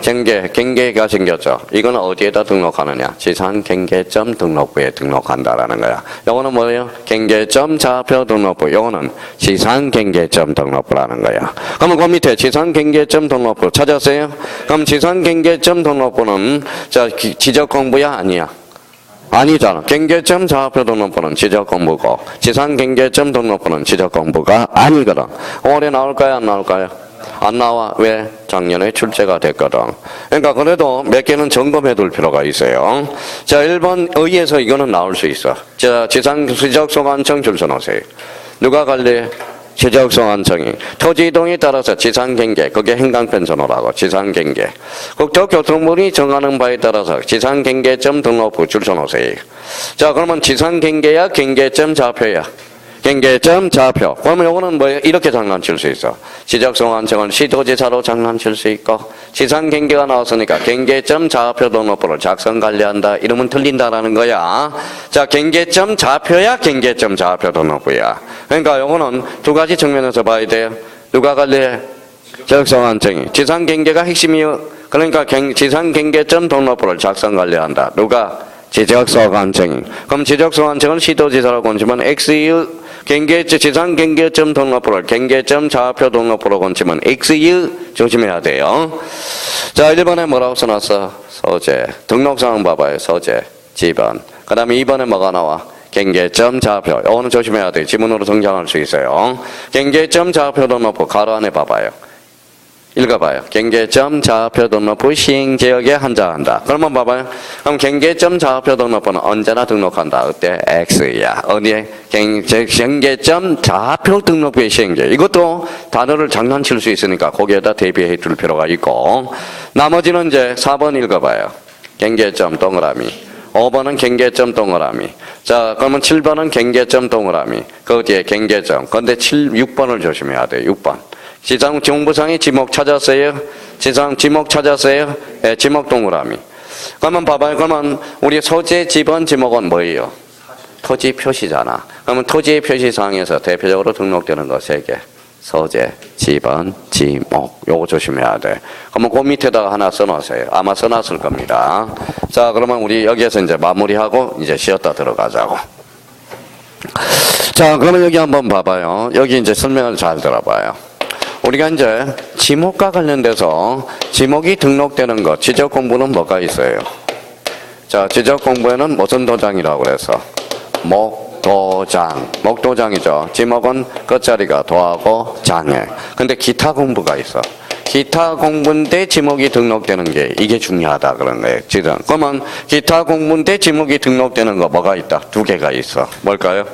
경계가 생겼죠. 이건 어디에다 등록하느냐? 지산 경계점 등록부에 등록한다라는 거야. 요거는 뭐예요? 경계점 좌표 등록부. 요거는 지산 경계점 등록부라는 거야. 그러면 그 밑에 지산 경계점 등록부 찾았어요? 그럼 지산 경계점 등록부는 자, 지적 공부야 아니야? 아니잖아. 경계점 좌표 등록부는 지적 공부고 지산 경계점 등록부는 지적 공부가 아니거든. 올해 나올까요? 안 나올까요? 안 나와. 왜? 작년에 출제가 됐거든. 그러니까 그래도 몇 개는 점검해 둘 필요가 있어요. 자, 1번 의에서 이거는 나올 수 있어. 자, 지상지적소관청 줄 서놓으세요. 누가 관리? 지적소관청이. 토지 이동에 따라서 지상경계, 그게 행강편선호라고 지상경계. 국토교통부이 정하는 바에 따라서 지상경계점 등록부 줄 서놓으세요. 자, 그러면 지상경계야 경계점 좌표야? 경계점 좌표. 그러면 요거는 뭐예요? 이렇게 장난칠 수 있어. 지적소관청은 시도지사로 장난칠 수 있고 지상경계가 나왔으니까 경계점 좌표 등록부를 작성 관리한다. 이러면 틀린다라는 거야. 자, 경계점 좌표야 경계점 좌표 등록부야. 그러니까 요거는 두 가지 측면에서 봐야 돼요. 누가 관리해? 지적소관청이. 지상경계가 핵심이요. 그러니까 지상경계점 등록부를 작성 관리한다. 누가? 지적소관청이. 그럼 지적소관청은 시도지사라고 건치면 XU 지상경계점 등록부를 경계점 좌표 등록부로 건치면 XU 조심해야 돼요. 자, 1번에 뭐라고 써놨어? 소재. 등록사항 봐봐요. 소재. 지번. 그 다음에 2번에 뭐가 나와? 경계점 좌표. 이거는 조심해야 돼. 지문으로 등장할 수 있어요. 경계점 좌표 등록부 가로 안에 봐봐요. 읽어봐요. 경계점 좌표 등록부 시행지역에 한자한다. 그러면 봐봐요. 그럼 경계점 좌표 등록부는 언제나 등록한다. 그때 X야. 어디에? 경계점 좌표 등록부의 시행지. 이것도 단어를 장난칠 수 있으니까 거기에다 대비해 둘 필요가 있고. 나머지는 이제 4번 읽어봐요. 경계점 동그라미. 5번은 경계점 동그라미. 자, 그러면 7번은 경계점 동그라미. 그 뒤에 경계점. 근데 6번을 조심해야 돼요. 6번. 지상 정부상의 지목 찾았어요? 지목 찾았어요? 네, 지목 동그라미. 그러면 봐봐요. 그러면 우리 소재 지번 지목은 뭐예요? 토지 표시잖아. 그러면 토지의 표시사항에서 대표적으로 등록되는 거 3개. 소재, 지번, 지목. 요거 조심해야 돼. 그러면 그 밑에다가 하나 써놓으세요. 아마 써놨을 겁니다. 자, 그러면 우리 여기에서 이제 마무리하고 이제 쉬었다 들어가자고. 자, 그러면 여기 한번 봐봐요. 여기 이제 설명을 잘 들어봐요. 우리가 이제 지목과 관련돼서 지목이 등록되는 것, 지적 공부는 뭐가 있어요? 자, 지적 공부에는 무슨 도장이라고 그래서? 목도장. 목도장이죠. 지목은 끝자리가 도하고 장에. 근데 기타 공부가 있어. 기타 공부인데 지목이 등록되는 게 이게 중요하다 그런 거예요. 지금. 그러면 기타 공부인데 지목이 등록되는 거 뭐가 있다? 2개가 있어. 뭘까요?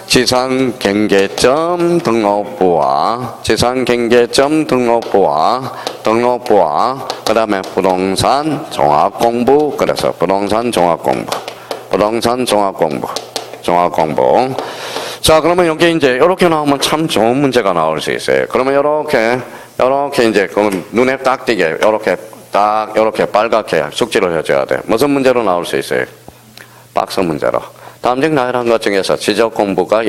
지상경계점 등록부와 그 다음에 부동산 종합공부. 그래서 부동산 종합공부. 자, 그러면 여기 이제 이렇게 나오면 참 좋은 문제가 나올 수 있어요. 그러면 이렇게 이제 그러면 눈에 딱 띄게 이렇게 빨갛게 숙지를 해줘야 돼. 무슨 문제로 나올 수 있어요? 박스 문제로. 다음직 나열한 것 중에서 지적 공부와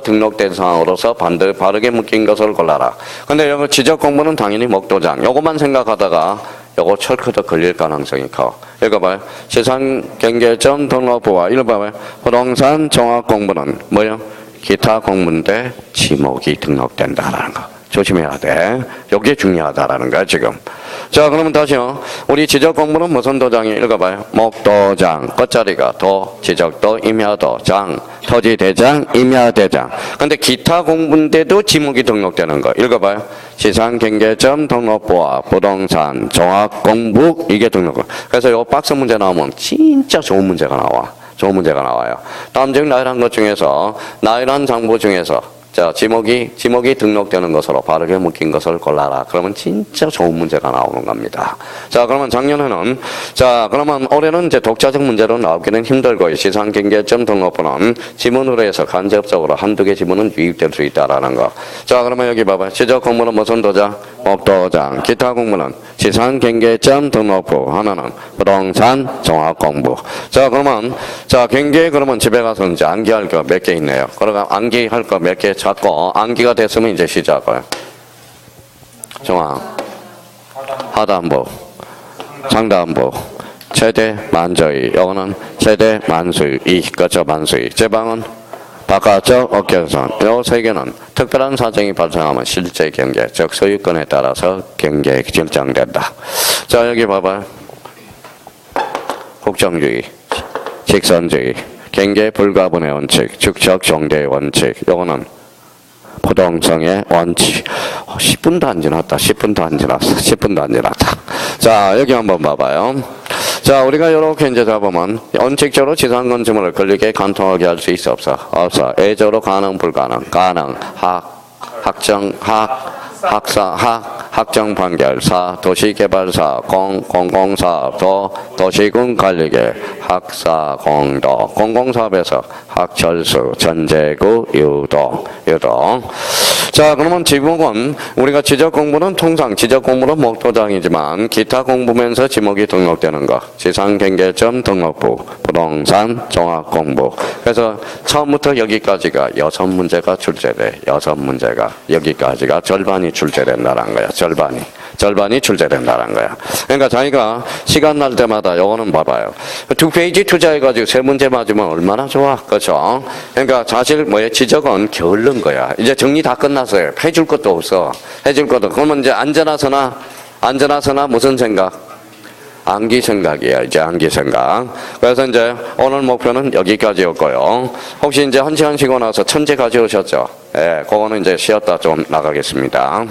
등록된 상황으로서 바르게 묶인 것을 골라라. 근데 여기 지적 공부는 당연히 목도장. 요것만 생각하다가 요거 철크도 걸릴 가능성이 커. 읽어봐요. 지상경계점 등록부와 읽어봐요. 부동산 종합공부는 뭐요? 기타 공부인데 지목이 등록된다라는 거. 조심해야 돼. 이게 중요하다라는 거야, 지금. 자, 그러면 다시요. 우리 지적 공부는 무슨 도장이 읽어봐요. 목도장, 끝자리가 도, 지적도, 임야도, 장, 토지대장, 임야대장. 근데 기타 공부인데도 지목이 등록되는 거. 읽어봐요. 지상경계점 등록부와 부동산 종합공부, 이게 등록부. 그래서 요 박스 문제 나오면 진짜 좋은 문제가 나와요. 다음 중 나열한 것 중에서, 나열한 장부 중에서 자, 지목이 등록되는 것으로 바르게 묶인 것을 골라라. 그러면 진짜 좋은 문제가 나오는 겁니다. 자, 그러면 작년에는, 자, 그러면 올해는 이제 독자적 문제로 나오기는 힘들고, 지상경계점 등록부는 지문으로 해서 간접적으로 한두 개 지문은 유입될 수 있다라는 거. 자, 그러면 여기 봐봐요. 지적 공부는 무슨 도장? 법도장, 기타 공부는 지상경계점 등록부, 하나는 부동산 종합공부. 자, 그러면, 자, 경계 그러면 집에 가서 이제 암기할 거 몇 개 있네요. 그러니까 암기할 거 몇 개 찾고, 암기가 됐으면 이제 시작을. 종합, 하단부, 상단부, 최대 만저희, 요거는 최대 만수위, 그렇죠, 만수위. 제방은 바깥쪽 어깨선. 요 세 개는 특별한 사정이 발생하면 실제 경계, 즉 소유권에 따라서 경계 결정된다. 자, 여기 봐봐요. 국정주의, 직선주의, 경계 불가분의 원칙, 축적 종대의 원칙. 요거는 포동성의 원칙. 10분도 안 지났다. 10분도 안 지났어. 10분도 안 지났다. 자, 여기 한번 봐봐요. 자, 우리가 이렇게 이제 잡으면 원칙적으로 지상 건축물을 권리게 관통하게 할 수 있어 없어? 없어. 예적으로 가능 불가능? 가능. 학정 학정 판결사, 도시개발사, 공공사업, 도시군 관리계, 학사 공도, 공공사업에서 학철수, 전제구, 유도. 자, 그러면 지목은 우리가 지적 공부는 통상 지적 공부는 목도장이지만 기타 공부면서 지목이 등록되는 거. 지상경계점 등록부, 부동산 종합공부. 그래서 처음부터 여기까지가 6문제가 출제돼. 6문제가 여기까지가 절반이 출제된다는 거야. 절반이 출제된다는 거야. 그러니까 자기가 시간 날 때마다 요거는 봐봐요. 2페이지 투자해가지고 3문제 맞으면 얼마나 좋아. 그렇죠? 그러니까 사실 지적은 게을른 거야. 이제 정리 다 끝났어요. 해줄 것도 없어. 그러면 이제 앉아나서나 무슨 생각? 암기 생각이야. 이제 암기 생각. 그래서 이제 오늘 목표는 여기까지였고요. 혹시 이제 1시간 쉬고 나서 천재 가져오셨죠? 예, 그거는 이제 쉬었다 좀 나가겠습니다.